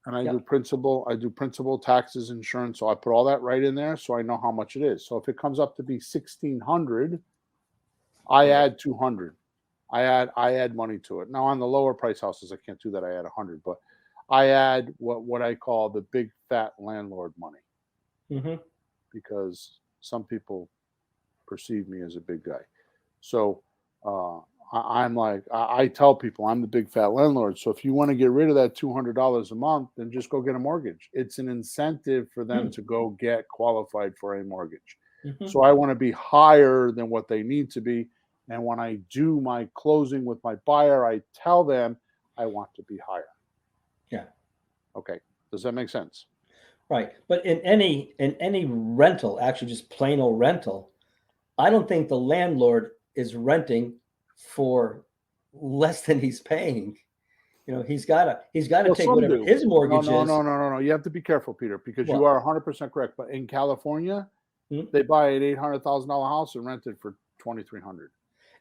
And I do principal, taxes, insurance. So I put all that right in there, so I know how much it is. So if it comes up to be $1,600, I add $200. I add money to it. Now on the lower price houses, I can't do that. I add $100, but I add what I call the big fat landlord money,
Mm-hmm.
because some people perceive me as a big guy. So I'm like, I tell people I'm the big fat landlord. So if you want to get rid of that $200 a month, then just go get a mortgage. It's an incentive for them to go get qualified for a mortgage.
Mm-hmm.
So I want to be higher than what they need to be. And when I do my closing with my buyer, I tell them I want to be higher.
Yeah.
Okay. Does that make sense?
Right. But in any rental, actually just plain old rental, I don't think the landlord is renting for less than he's paying. He's gotta take whatever his mortgage is.
No. You have to be careful, Peter, because you are 100% correct. But in California, they buy an $800,000 house and rent it for $2,300.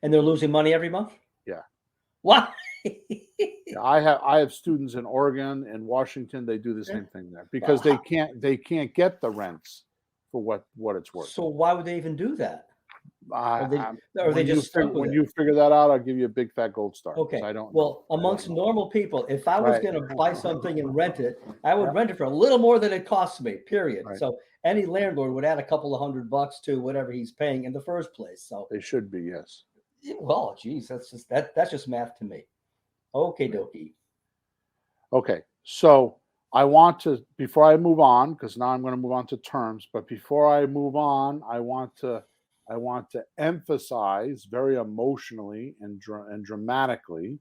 And they're losing money every month?
Yeah.
Why?
Yeah, I have students in Oregon and Washington. They do the same thing there because they can't get the rents for what it's worth.
So why would they even do that?
When you figure that out, I'll give you a big fat gold star.
Okay.
I don't.
Well, amongst normal people, if I was going to buy something and rent it, I would rent it for a little more than it costs me. Period.
Right.
So any landlord would add a couple of $100 to whatever he's paying in the first place. So
they should be, yes.
Well, geez, that's just math to me. Okay, dokie.
Okay, so I want to, before I move on, because now I'm going to move on to terms, but before I move on, I want to emphasize very emotionally and dramatically,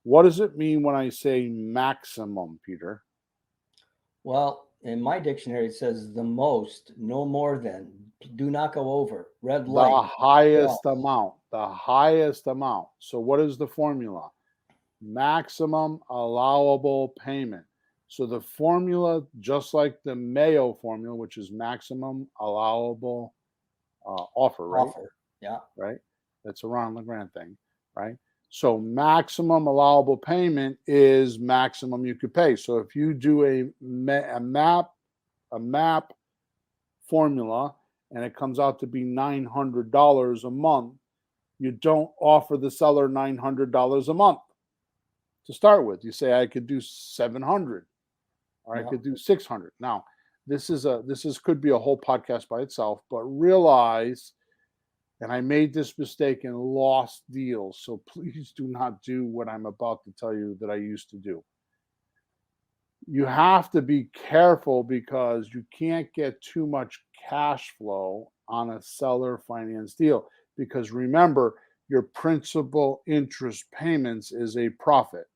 what does it mean when I say maximum, Peter?
Well, in my dictionary, it says the most, no more than, do not go over, red light.
The highest amount, the highest amount. So what is the formula? Maximum allowable payment. So the formula, just like the Mayo formula, which is maximum allowable offer, right?
Offer, yeah.
Right? That's a Ron LeGrand thing, right? So maximum allowable payment is maximum you could pay. So if you do a map formula and it comes out to be $900 a month, you don't offer the seller $900 a month to start with. You say I could do $700 or I could do $600. Now, could be a whole podcast by itself, but realize, and I made this mistake and lost deals, so please do not do what I'm about to tell you that I used to do. You have to be careful because you can't get too much cash flow on a seller finance deal, because remember, your principal interest payments is a profit.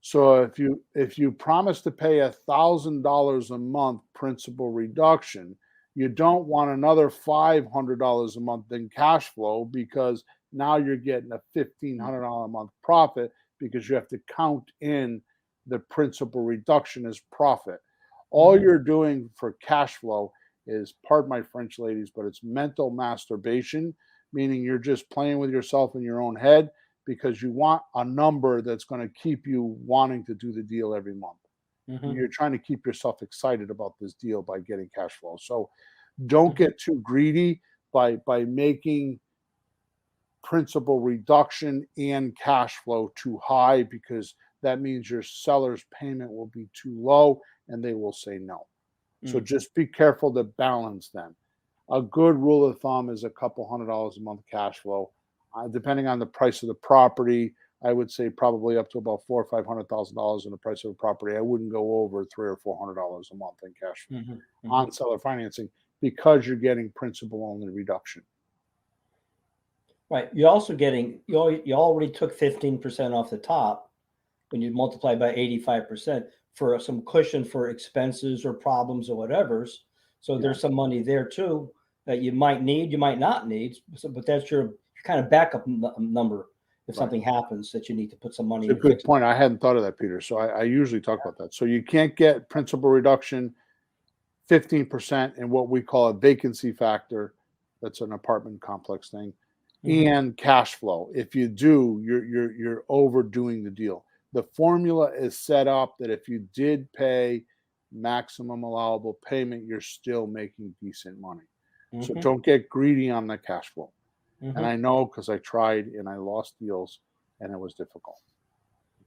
So if you promise to pay $1,000 a month principal reduction, you don't want another $500 a month in cash flow, because now you're getting a $1,500 a month profit, because you have to count in the principal reduction as profit. All you're doing for cash flow is, pardon my French, ladies, but it's mental masturbation, meaning you're just playing with yourself in your own head, because you want a number that's going to keep you wanting to do the deal every month. And you're trying to keep yourself excited about this deal by getting cash flow. So don't get too greedy by making principal reduction and cash flow too high, because that means your seller's payment will be too low and they will say no. So just be careful to balance them. A good rule of thumb is a couple $100 a month cash flow. Depending on the price of the property, I would say probably up to about $400,000 or $500,000 in the price of a property. I wouldn't go over $300 or $400 a month in cash flow on seller financing, because you're getting principal only reduction.
Right. You're also getting, you already took 15% off the top when you multiply by 85% for some cushion for expenses or problems or whatever's. So there's some money there too that you might need, you might not need. So, but that's your kind of backup number if something happens that you need to put some money in.
It's a good point. I hadn't thought of that, Peter. So I usually talk about that. So you can't get principal reduction 15% in what we call a vacancy factor. That's an apartment complex thing. And cash flow. If you do, you're overdoing the deal. The formula is set up that if you did pay maximum allowable payment, you're still making decent money. So don't get greedy on the cash flow. And I know, because I tried and I lost deals and it was difficult.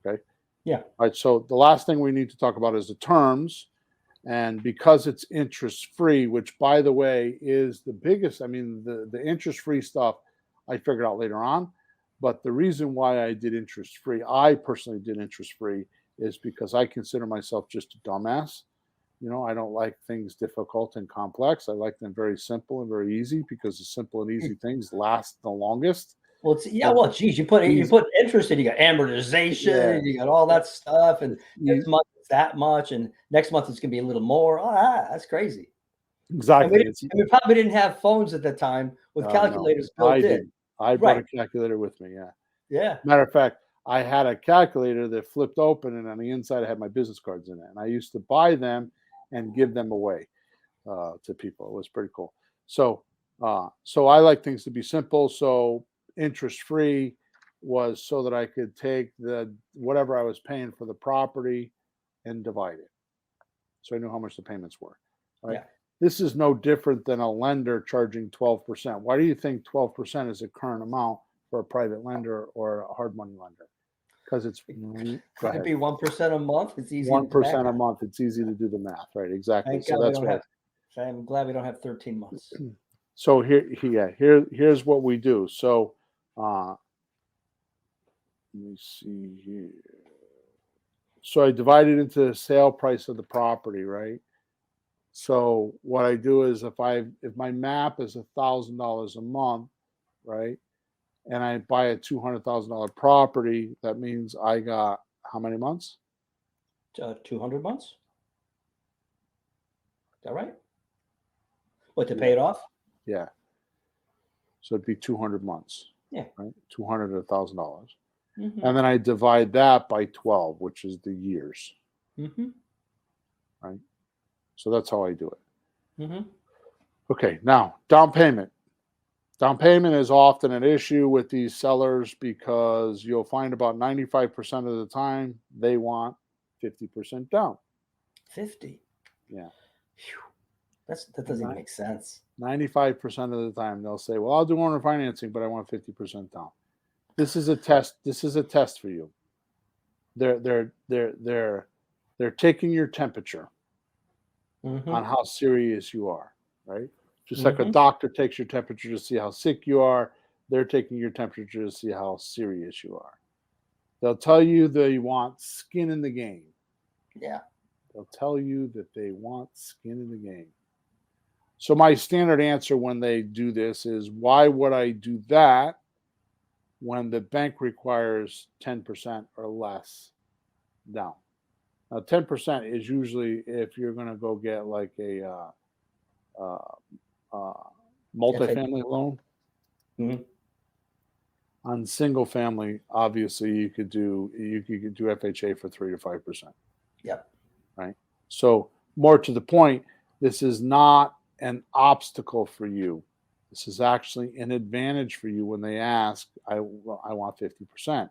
Okay.
Yeah.
All right. So the last thing we need to talk about is the terms. And because it's interest free, which by the way is the biggest, I mean, the interest free stuff I figured out later on. But the reason why I did interest free, I personally did interest free, is because I consider myself just a dumbass. You know, I don't like things difficult and complex. I like them very simple and very easy, because the simple and easy things last the longest.
Well, well, geez, you put interest in, you got amortization, and you got all that stuff, and next month it's that much, and next month it's gonna be a little more. That's crazy.
Exactly.
And we probably didn't have phones at the time with calculators built in.
I brought a calculator with me. Yeah.
Yeah.
Matter of fact, I had a calculator that flipped open, and on the inside I had my business cards in it, and I used to buy them and give them away to people. It was pretty cool. So I like things to be simple. So interest free was so that I could take whatever I was paying for the property and divide it, so I knew how much the payments were. Right.
Yeah.
This is no different than a lender charging 12%. Why do you think 12% is a current amount for a private lender or a hard money lender? Because it's
could it be 1% a month? It's easy.
1% a month. It's easy to do the math, right? Exactly. So that's what.
I'm glad we don't have 13 months.
So here's what we do. So let me see here. So I divide it into the sale price of the property, right? So what I do is if my map is $1,000 a month, right, and I buy a $200,000 property, that means I got how many months?
200 months. Is that right? What, to pay it off?
Yeah. So it'd be 200 months.
Yeah.
Right. $200 to $1,000, and then I divide that by 12, which is the years. Right. So that's how I do it. Okay, now down payment. Down payment is often an issue with these sellers, because you'll find about 95% of the time they want 50% down.
50?
Yeah.
That doesn't make sense.
95% of the time they'll say, well, I'll do owner financing, but I want 50% down. This is a test. This is a test for you. They're taking your temperature. on how serious you are, right? Just like a
Mhm.
doctor takes your temperature to see how sick you are, they're taking your temperature to see how serious you are. They'll tell you they want skin in the game.
Yeah.
They'll tell you that they want skin in the game. So my standard answer when they do this is, why would I do that when the bank requires 10% or less down? Now, 10% is usually if you're going to go get like a uh, uh, multifamily loan.
Mhm.
On single family, obviously you could do FHA for 3 to 5%,
Yep.
right? So more to the point, this is not an obstacle for you. This is actually an advantage for you when they ask, I want 50%,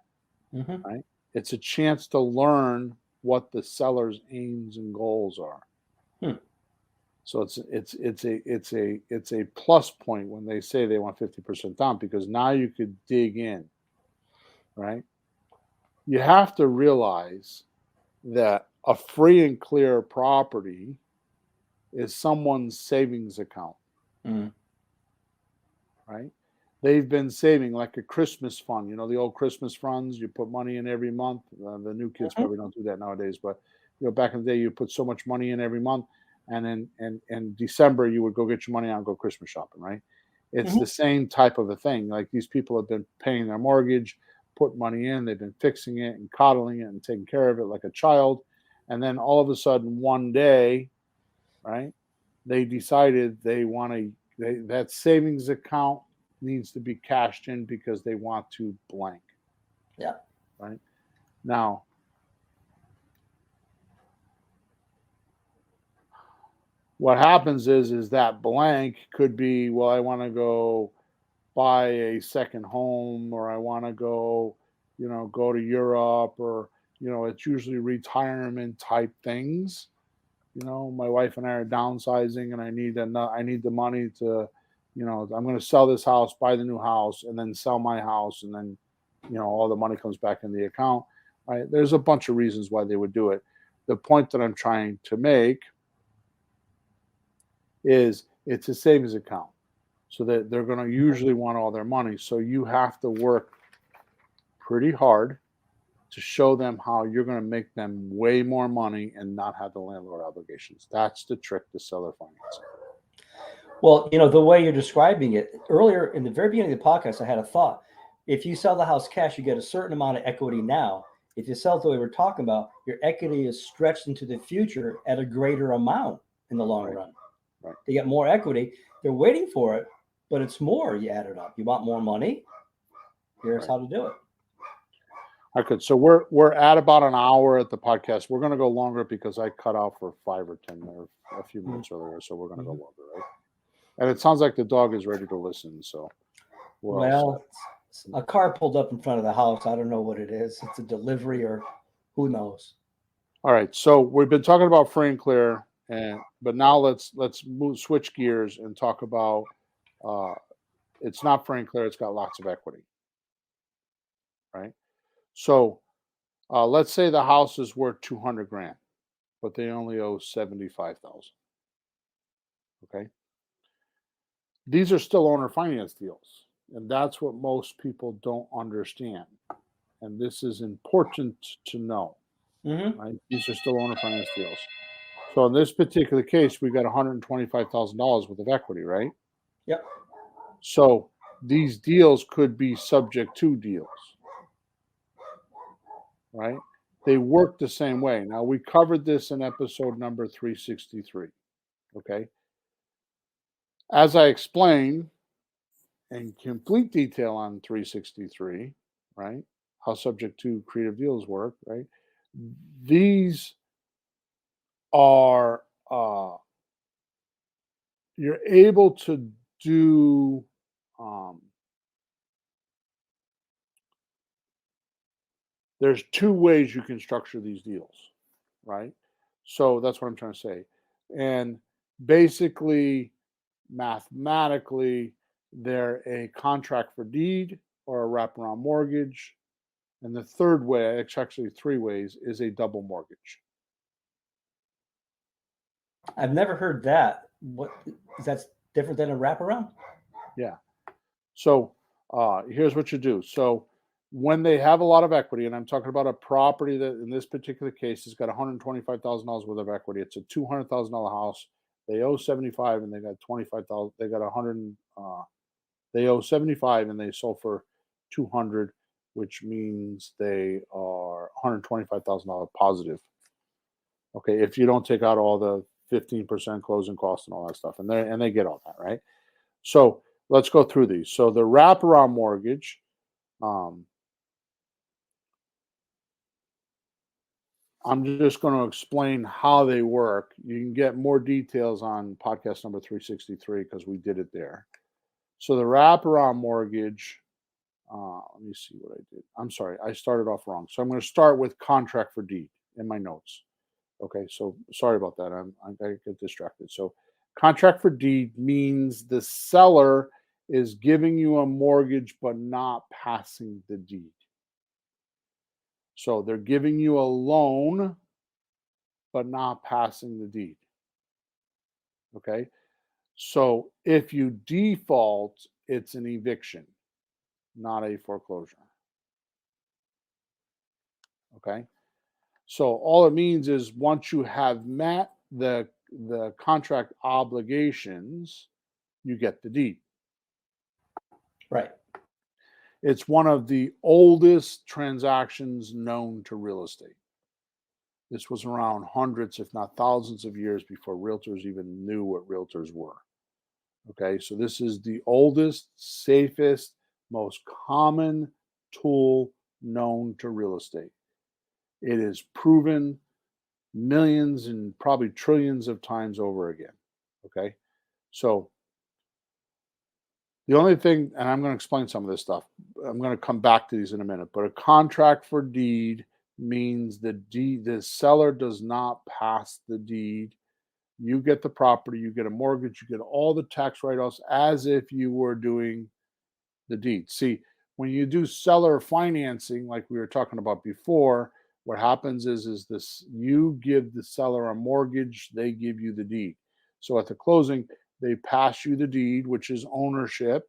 Mhm.
right? It's a chance to learn what the seller's aims and goals are.
Hmm.
So it's a plus point when they say they want 50% down, because now you could dig in, right? You have to realize that a free and clear property is someone's savings account,
Mhm.
right? They've been saving like a Christmas fund, the old Christmas funds. You put money in every month. The new kids
Mhm.
probably don't do that nowadays, but back in the day, you put so much money in every month, and then in December you would go get your money out and go Christmas shopping, right? It's
Mhm.
the same type of a thing. Like, these people have been paying their mortgage, put money in, they've been fixing it and coddling it and taking care of it like a child, and then all of a sudden one day, right? They decided they want to that savings account needs to be cashed in because they want to blank,
Yeah.
right? Now, what happens is that blank could be, well, I want to go buy a second home, or I want to go, go to Europe, or it's usually retirement type things. My wife and I are downsizing, and I need the money to, I'm going to sell this house, buy the new house, and then sell my house, and then, all the money comes back in the account. Right? There's a bunch of reasons why they would do it. The point that I'm trying to make is, it's a savings account, so that they're going to usually want all their money. So you have to work pretty hard to show them how you're going to make them way more money and not have the landlord obligations. That's the trick to seller financing.
Well, the way you're describing it earlier in the very beginning of the podcast, I had a thought. If you sell the house cash, you get a certain amount of equity now. If you sell it the way we're talking about, your equity is stretched into the future at a greater amount in the long
Right.
run.
Right.
They get more equity. They're waiting for it, but it's more. You add it up. You want more money? Here's
Right.
how to do it.
Okay, so we're at about an hour at the podcast. We're going to go longer because I cut off for 5 or 10 or a few minutes earlier, so we're going to go longer, right? And it sounds like the dog is ready to listen, so we're all set.
Well, a car pulled up in front of the house. I don't know what it is. It's a delivery, or who knows.
All right, so we've been talking about free and clear, but now let's switch gears and talk about it's not free and clear. It's got lots of equity, right? So let's say the house is worth 200 grand, but they only owe 75,000. Okay, these are still owner finance deals, and that's what most people don't understand. And this is important to know,
Mm-hmm.
right? These are still owner finance deals. So in this particular case, we got $125,000 worth of equity, right?
Yep.
So these deals could be subject to deals, right? They work the same way. Now, we covered this in episode number 363. Okay. As I explained in complete detail on 363, right? How subject to creative deals work, right? These are, you're able to do, um, there's two ways you can structure these deals, right? So that's what I'm trying to say. And basically, mathematically, they're a contract for deed or a wraparound mortgage. And the third way, it's actually three ways, is a double mortgage.
I've never heard that. What is that different than a wraparound?
Yeah. So here's what you do. So when they have a lot of equity, and I'm talking about a property that in this particular case has got $125,000 worth of equity. It's a $200,000 house. They owe 75 and they got 25,000. They got 100. They owe 75 and they sold for 200, which means they are $125,000 positive. Okay, if you don't take out all the 15% closing costs and all that stuff, and they get all that, right? So let's go through these. So the wraparound mortgage, um, I'm just going to explain how they work. You can get more details on podcast number 363 because we did it there. So the wraparound mortgage, let me see what I did. I'm sorry, I started off wrong. So I'm going to start with contract for deed in my notes. Okay, so sorry about that. I get distracted. So contract for deed means the seller is giving you a mortgage but not passing the deed. So they're giving you a loan but not passing the deed. Okay, so if you default, it's an eviction, not a foreclosure. Okay, so all it means is once you have met the contract obligations, you get the deed.
Right.
It's one of the oldest transactions known to real estate. This was around hundreds, if not thousands of years before realtors even knew what realtors were. Okay, so this is the oldest, safest, most common tool known to real estate. It is proven millions and probably trillions of times over again. Okay, so the only thing, and I'm going to explain some of this stuff, I'm going to come back to these in a minute, but a contract for deed means the seller does not pass the deed. You get the property, you get a mortgage, you get all the tax write-offs as if you were doing the deed. See, when you do seller financing, like we were talking about before, what happens is this: you give the seller a mortgage, they give you the deed. So at the closing, they pass you the deed, which is ownership,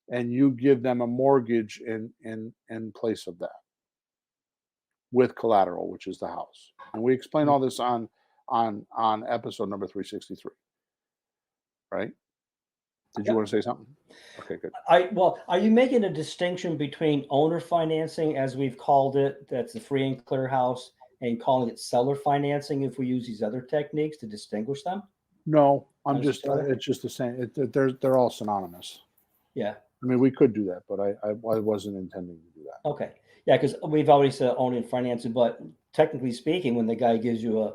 and you give them a mortgage in place of that with collateral, which is the house. And we explain all this on episode number 363. Right? Did you
Yep.
want to say something? Okay, good.
Well, are you making a distinction between owner financing, as we've called it, that's the free and clear house, and calling it seller financing if we use these other techniques to distinguish them?
No, I'm
Not
just
necessarily?
it's just the same. They're all synonymous.
Yeah.
I mean, we could do that, but I wasn't intending to do that.
Okay. Yeah, because we've already said owning and financing, but technically speaking, when the guy gives you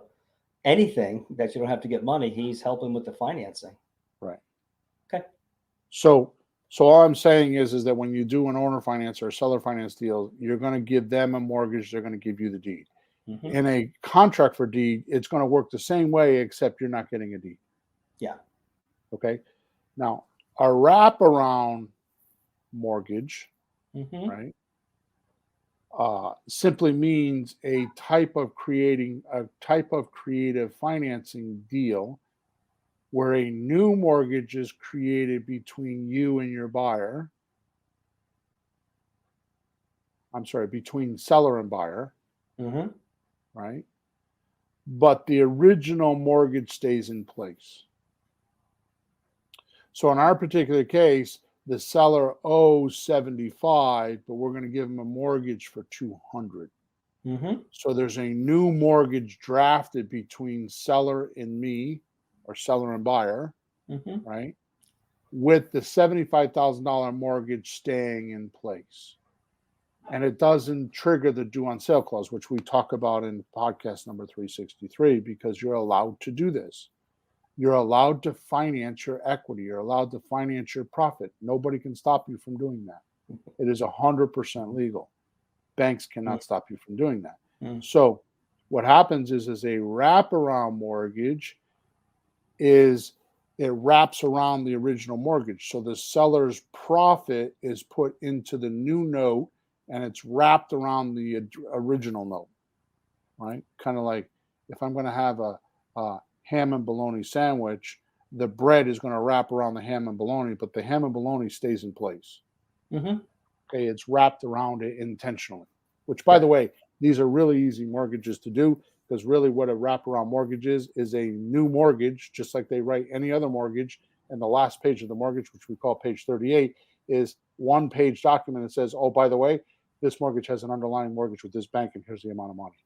anything that you don't have to get money, he's helping with the financing.
Right.
Okay.
So all I'm saying is that when you do an owner finance or a seller finance deal, you're going to give them a mortgage, they're going to give you the deed.
Mm-hmm.
In a contract for deed, it's going to work the same way, except you're not getting a deed.
Yeah.
Okay. Now, a wraparound mortgage,
Mm-hmm.
right, simply means a type of creative financing deal where a new mortgage is created between you and your buyer. I'm sorry, between seller and buyer,
Mm-hmm.
right? But the original mortgage stays in place. So in our particular case, the seller owes 75, but we're going to give him a mortgage for 200.
Mm-hmm.
So there's a new mortgage drafted between seller and me, or seller and buyer,
Mm-hmm.
right? With the $75,000 mortgage staying in place. And it doesn't trigger the due on sale clause, which we talk about in podcast number 363, because you're allowed to do this. You're allowed to finance your equity. You're allowed to finance your profit. Nobody can stop you from doing that. It is 100% legal. Banks cannot stop you from doing that.
Mm-hmm.
So what happens is a wraparound mortgage is it wraps around the original mortgage. So the seller's profit is put into the new note and it's wrapped around the original note, right? Kind of like if I'm going to have a ham and bologna sandwich, the bread is going to wrap around the ham and bologna, but the ham and bologna stays in place.
Mm-hmm.
Okay, it's wrapped around it intentionally, which, by the way, these are really easy mortgages to do, because really what a wraparound mortgage is a new mortgage, just like they write any other mortgage. And the last page of the mortgage, which we call page 38, is one-page document that says, oh, by the way, this mortgage has an underlying mortgage with this bank, and here's the amount of money.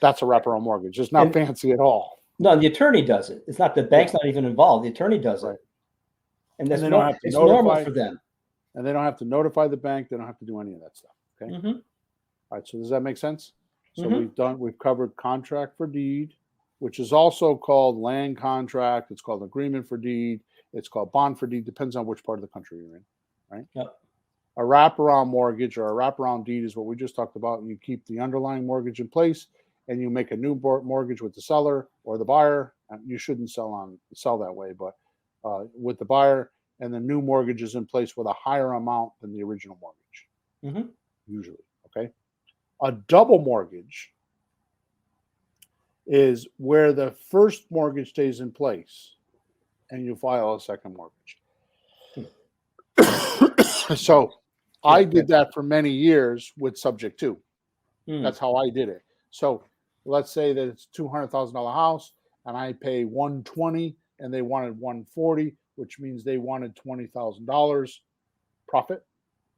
That's a wraparound mortgage. It's not fancy at all.
No, the attorney does it. It's not the bank's not even involved. The attorney does it. And that's it's normal for them.
And they don't have to notify the bank. They don't have to do any of that stuff. Okay.
Mm-hmm.
All right. So does that make sense? So we've covered contract for deed, which is also called land contract. It's called agreement for deed. It's called bond for deed. Depends on which part of the country you're in. Right.
Yep.
A wraparound mortgage or a wraparound deed is what we just talked about. You keep the underlying mortgage in place, and you make a new mortgage with the seller or the buyer. You shouldn't sell that way, but with the buyer, and the new mortgage is in place with a higher amount than the original mortgage, usually. Okay. A double mortgage is where the first mortgage stays in place, and you file a second mortgage. So I did that for many years with subject to. That's how I did it. So let's say that it's $200,000 house, and I pay $120,000, and they wanted $140,000, which means they wanted $20,000 profit.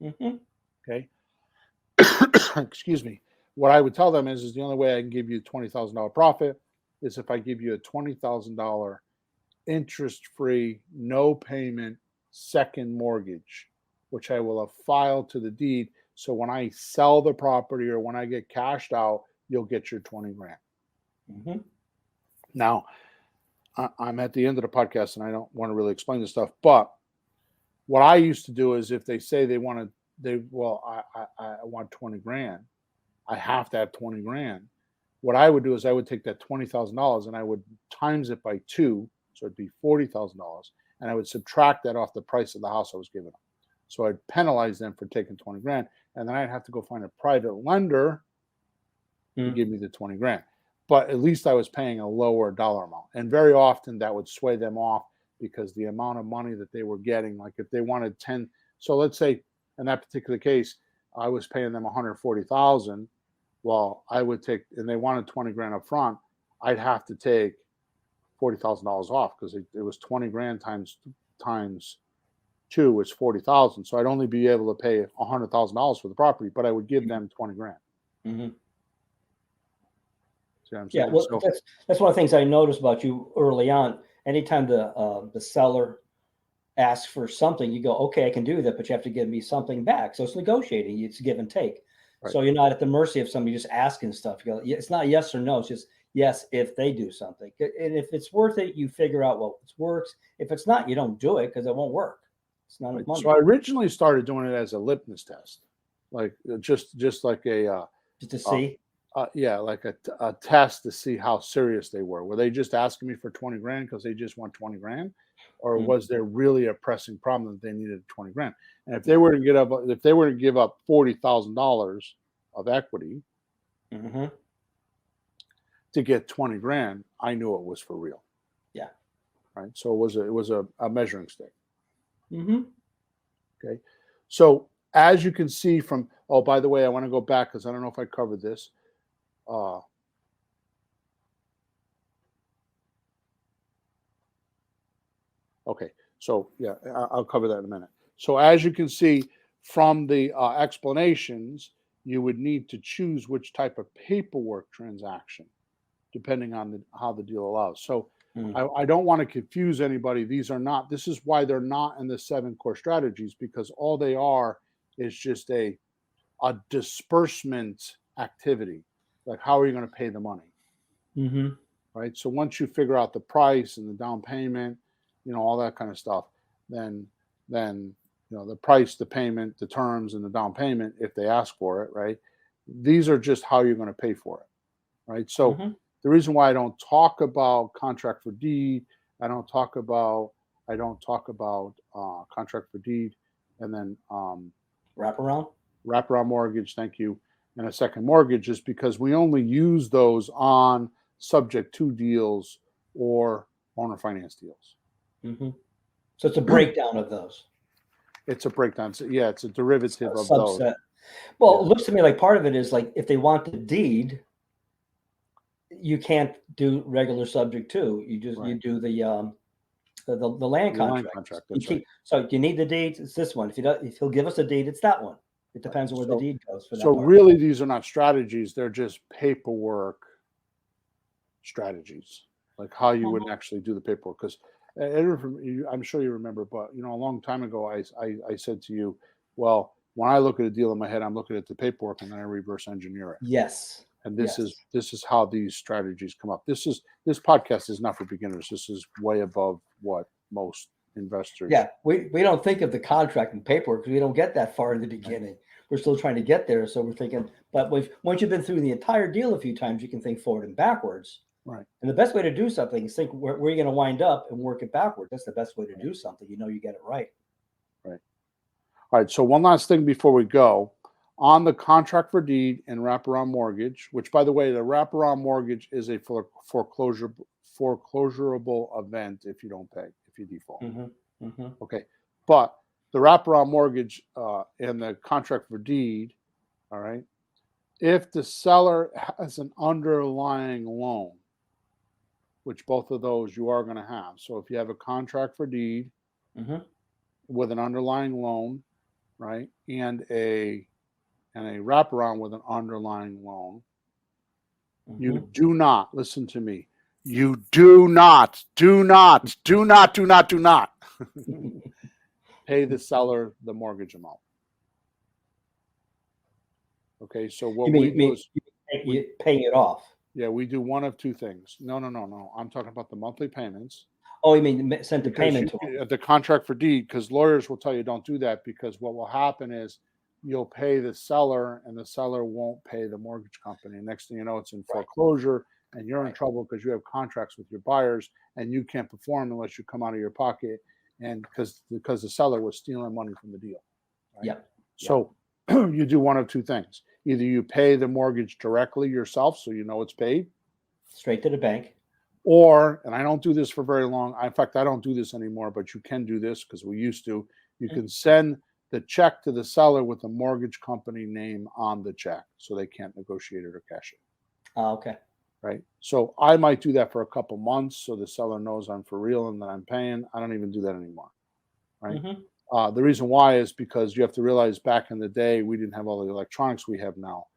Okay. Excuse me. What I would tell them is the only way I can give you $20,000 profit is if I give you a $20,000 interest-free, no payment second mortgage, which I will have filed to the deed. So when I sell the property or when I get cashed out, you'll get your 20 grand. Now, I'm at the end of the podcast and I don't want to really explain this stuff, but what I used to do is if they say I want 20 grand, I have to have 20 grand. What I would do is I would take that $20,000 and I would times it by 2, so it'd be $40,000, and I would subtract that off the price of the house I was giving them. So I'd penalize them for taking 20 grand, and then I'd have to go find a private lender to give me the 20 grand. But at least I was paying a lower dollar amount. And very often that would sway them off because the amount of money that they were getting, like if they wanted 10, so let's say in that particular case, I was paying them 140,000. Well, I would take, and they wanted 20 grand up front, I'd have to take $40,000 off because it was 20 grand times 2 is 40,000. So I'd only be able to pay $100,000 for the property, but I would give them 20 grand. See what I'm saying?
Yeah, well, that's one of the things I noticed about you early on. Anytime the seller asks for something, you go, okay, I can do that, but you have to give me something back. So it's negotiating. It's give and take. Right. So you're not at the mercy of somebody just asking stuff. You go, it's not yes or no. It's just yes if they do something. And if it's worth it, you figure out, well, it works. If it's not, you don't do it because it won't work. It's not enough money.
So I originally started doing it as a litmus test, like just like a
just to see.
Like a test to see how serious they were. Were they just asking me for 20 grand because they just want 20 grand? Or was there really a pressing problem that they needed 20 grand? And if they were to give up $40,000 of equity to get 20 grand, I knew it was for real.
Yeah.
Right. So it was a measuring stick. Okay. So as you can see from, oh, by the way, I want to go back because I don't know if I covered this. Okay, so yeah, I'll cover that in a minute. So as you can see from the explanations, you would need to choose which type of paperwork transaction, depending on how the deal allows. So I don't want to confuse anybody. This is why they're not in the 7 core strategies, because all they are is just a disbursement activity. Like, how are you going to pay the money? Right. So once you figure out the price and the down payment, all that kind of stuff, then the price, the payment, the terms, and the down payment, if they ask for it, right? These are just how you're going to pay for it, right? So the reason why I don't talk about contract for deed, I don't talk about contract for deed, and then
wraparound
mortgage. Thank you. And a second mortgage is because we only use those on subject to deals or owner finance deals.
Mm-hmm. So it's a breakdown of those.
It's a breakdown. Yeah, it's a derivative of those.
Subset. Well, it looks to me like part of it is like if they want the deed, you can't do regular subject to. You just you do the land contract.
That's right.
So you need the deed. It's this one. If he'll give us a deed, it's that one. It depends on where the deed goes. For that part.
Really, these are not strategies. They're just paperwork strategies, like how you would actually do the paperwork. Because I'm sure you remember, but a long time ago, I said to you, well, when I look at a deal in my head, I'm looking at the paperwork and then I reverse engineer it.
Yes.
And this is how these strategies come up. This podcast is not for beginners. This is way above what most investors.
Yeah, we don't think of the contract and paperwork because we don't get that far in the beginning. Right. We're still trying to get there, so we're thinking. But once you've been through the entire deal a few times, you can think forward and backwards.
Right.
And the best way to do something is think where you're going to wind up and work it backward. That's the best way to do something. You get it right.
Right. All right. So one last thing before we go. On the contract for deed and wraparound mortgage, which, by the way, the wraparound mortgage is a foreclosurable event if you don't pay, if you default.
Mm-hmm. Mm-hmm.
Okay. But the wraparound mortgage and the contract for deed, all right, if the seller has an underlying loan, which both of those you are going to have. So if you have a contract for deed with an underlying loan, right, and a wraparound with an underlying loan, you do not, listen to me, you do not pay the seller the mortgage amount. Okay, so what we do is
paying it off.
Yeah, we do one of two things. No. I'm talking about the monthly payments.
Oh, you mean send the payment to them?
The contract for deed, because lawyers will tell you don't do that, because what will happen is you'll pay the seller and the seller won't pay the mortgage company. Next thing you know, it's in foreclosure and you're in trouble because you have contracts with your buyers and you can't perform unless you come out of your pocket, and because the seller was stealing money from the deal. Right?
Yep.
So you do one of two things. Either you pay the mortgage directly yourself so you know it's paid.
Straight to the bank.
Or, and I don't do this for very long. In fact, I don't do this anymore, but you can do this because we used to. You can send the check to the seller with the mortgage company name on the check so they can't negotiate it or cash it.
Oh, okay.
Right. So I might do that for a couple months so the seller knows I'm for real and that I'm paying. I don't even do that anymore. Right. The reason why is because you have to realize back in the day, we didn't have all the electronics we have now.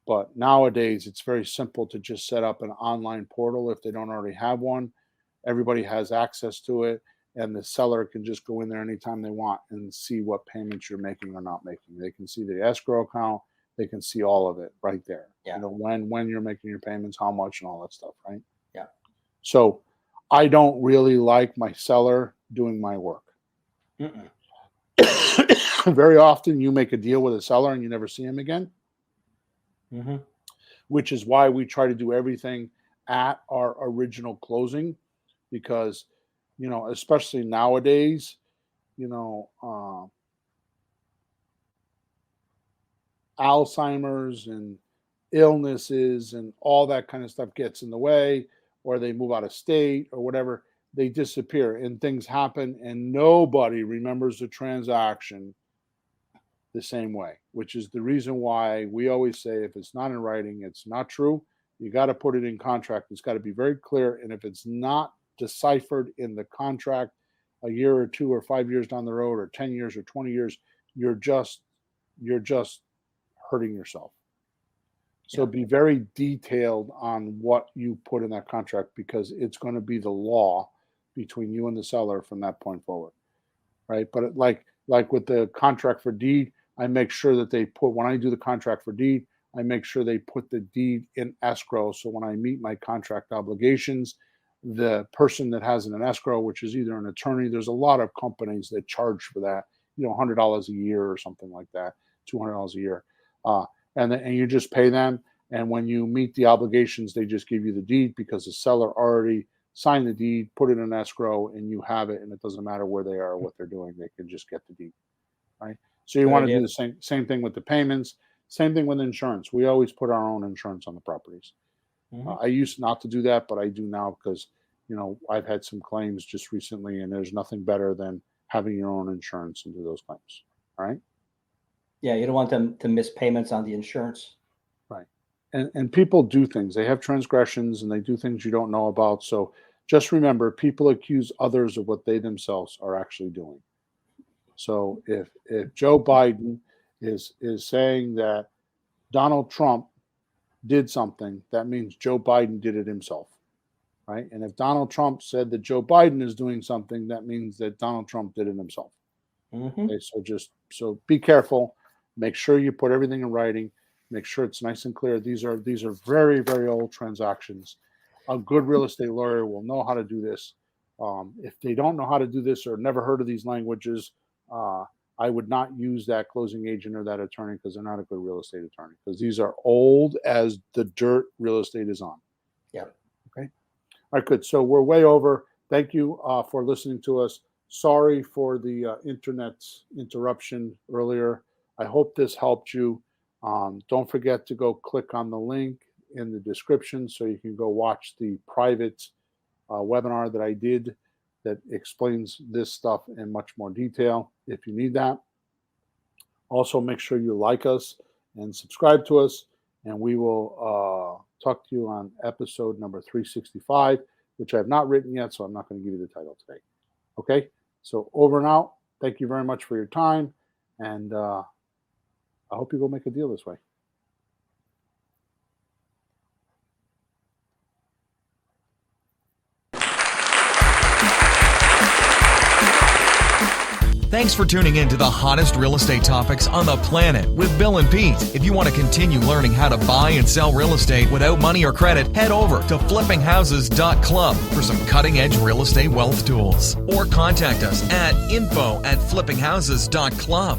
But nowadays, it's very simple to just set up an online portal if they don't already have one. Everybody has access to it, and the seller can just go in there anytime they want and see what payments you're making or not making. They can see the escrow account. They can see all of it right there.
Yeah.
When you're making your payments, how much, and all that stuff, right?
Yeah.
So I don't really like my seller doing my work. Very often you make a deal with a seller and you never see him again. Which is why we try to do everything at our original closing, because, especially nowadays, Alzheimer's and illnesses and all that kind of stuff gets in the way, or they move out of state or whatever, they disappear and things happen and nobody remembers the transaction the same way, which is the reason why we always say if it's not in writing, it's not true. You got to put it in contract. It's got to be very clear. And if it's not deciphered in the contract a year or 2 or 5 years down the road or 10 years or 20 years, you're just hurting yourself. So be very detailed on what you put in that contract, because it's going to be the law between you and the seller from that point forward. Right. But like with the contract for deed, I make sure that they put, when I do the contract for deed, I make sure they put the deed in escrow. So when I meet my contract obligations, the person that has an escrow, which is either an attorney, there's a lot of companies that charge for that, $100 a year or something like that, $200 a year. And you just pay them. And when you meet the obligations, they just give you the deed because the seller already signed the deed, put it in escrow, and you have it. And it doesn't matter where they are or what they're doing. They can just get the deed. Right. So you want to do the same thing with the payments, same thing with insurance. We always put our own insurance on the properties. I used not to do that, but I do now because I've had some claims just recently, and there's nothing better than having your own insurance and do those claims. All right.
Yeah, you don't want them to miss payments on the insurance.
Right. And people do things. They have transgressions and they do things you don't know about. So just remember, people accuse others of what they themselves are actually doing. So if Joe Biden is saying that Donald Trump did something, that means Joe Biden did it himself. Right. And if Donald Trump said that Joe Biden is doing something, that means that Donald Trump did it himself.
Mm-hmm.
Okay, so be careful. Make sure you put everything in writing. Make sure it's nice and clear. These are very, very old transactions. A good real estate lawyer will know how to do this. If they don't know how to do this or never heard of these languages, I would not use that closing agent or that attorney because they're not a good real estate attorney, because these are old as the dirt real estate is on.
Yeah.
Okay. All right, good. So we're way over. Thank you for listening to us. Sorry for the internet interruption earlier. I hope this helped you. Don't forget to go click on the link in the description so you can go watch the private webinar that I did that explains this stuff in much more detail if you need that. Also, make sure you like us and subscribe to us, and we will talk to you on episode number 365, which I have not written yet, so I'm not going to give you the title today. Okay? So over and out. Thank you very much for your time, and I hope you go make a deal this way.
Thanks for tuning in to the hottest real estate topics on the planet with Bill and Pete. If you want to continue learning how to buy and sell real estate without money or credit, head over to flippinghouses.club for some cutting-edge real estate wealth tools. Or contact us at info@flippinghouses.club.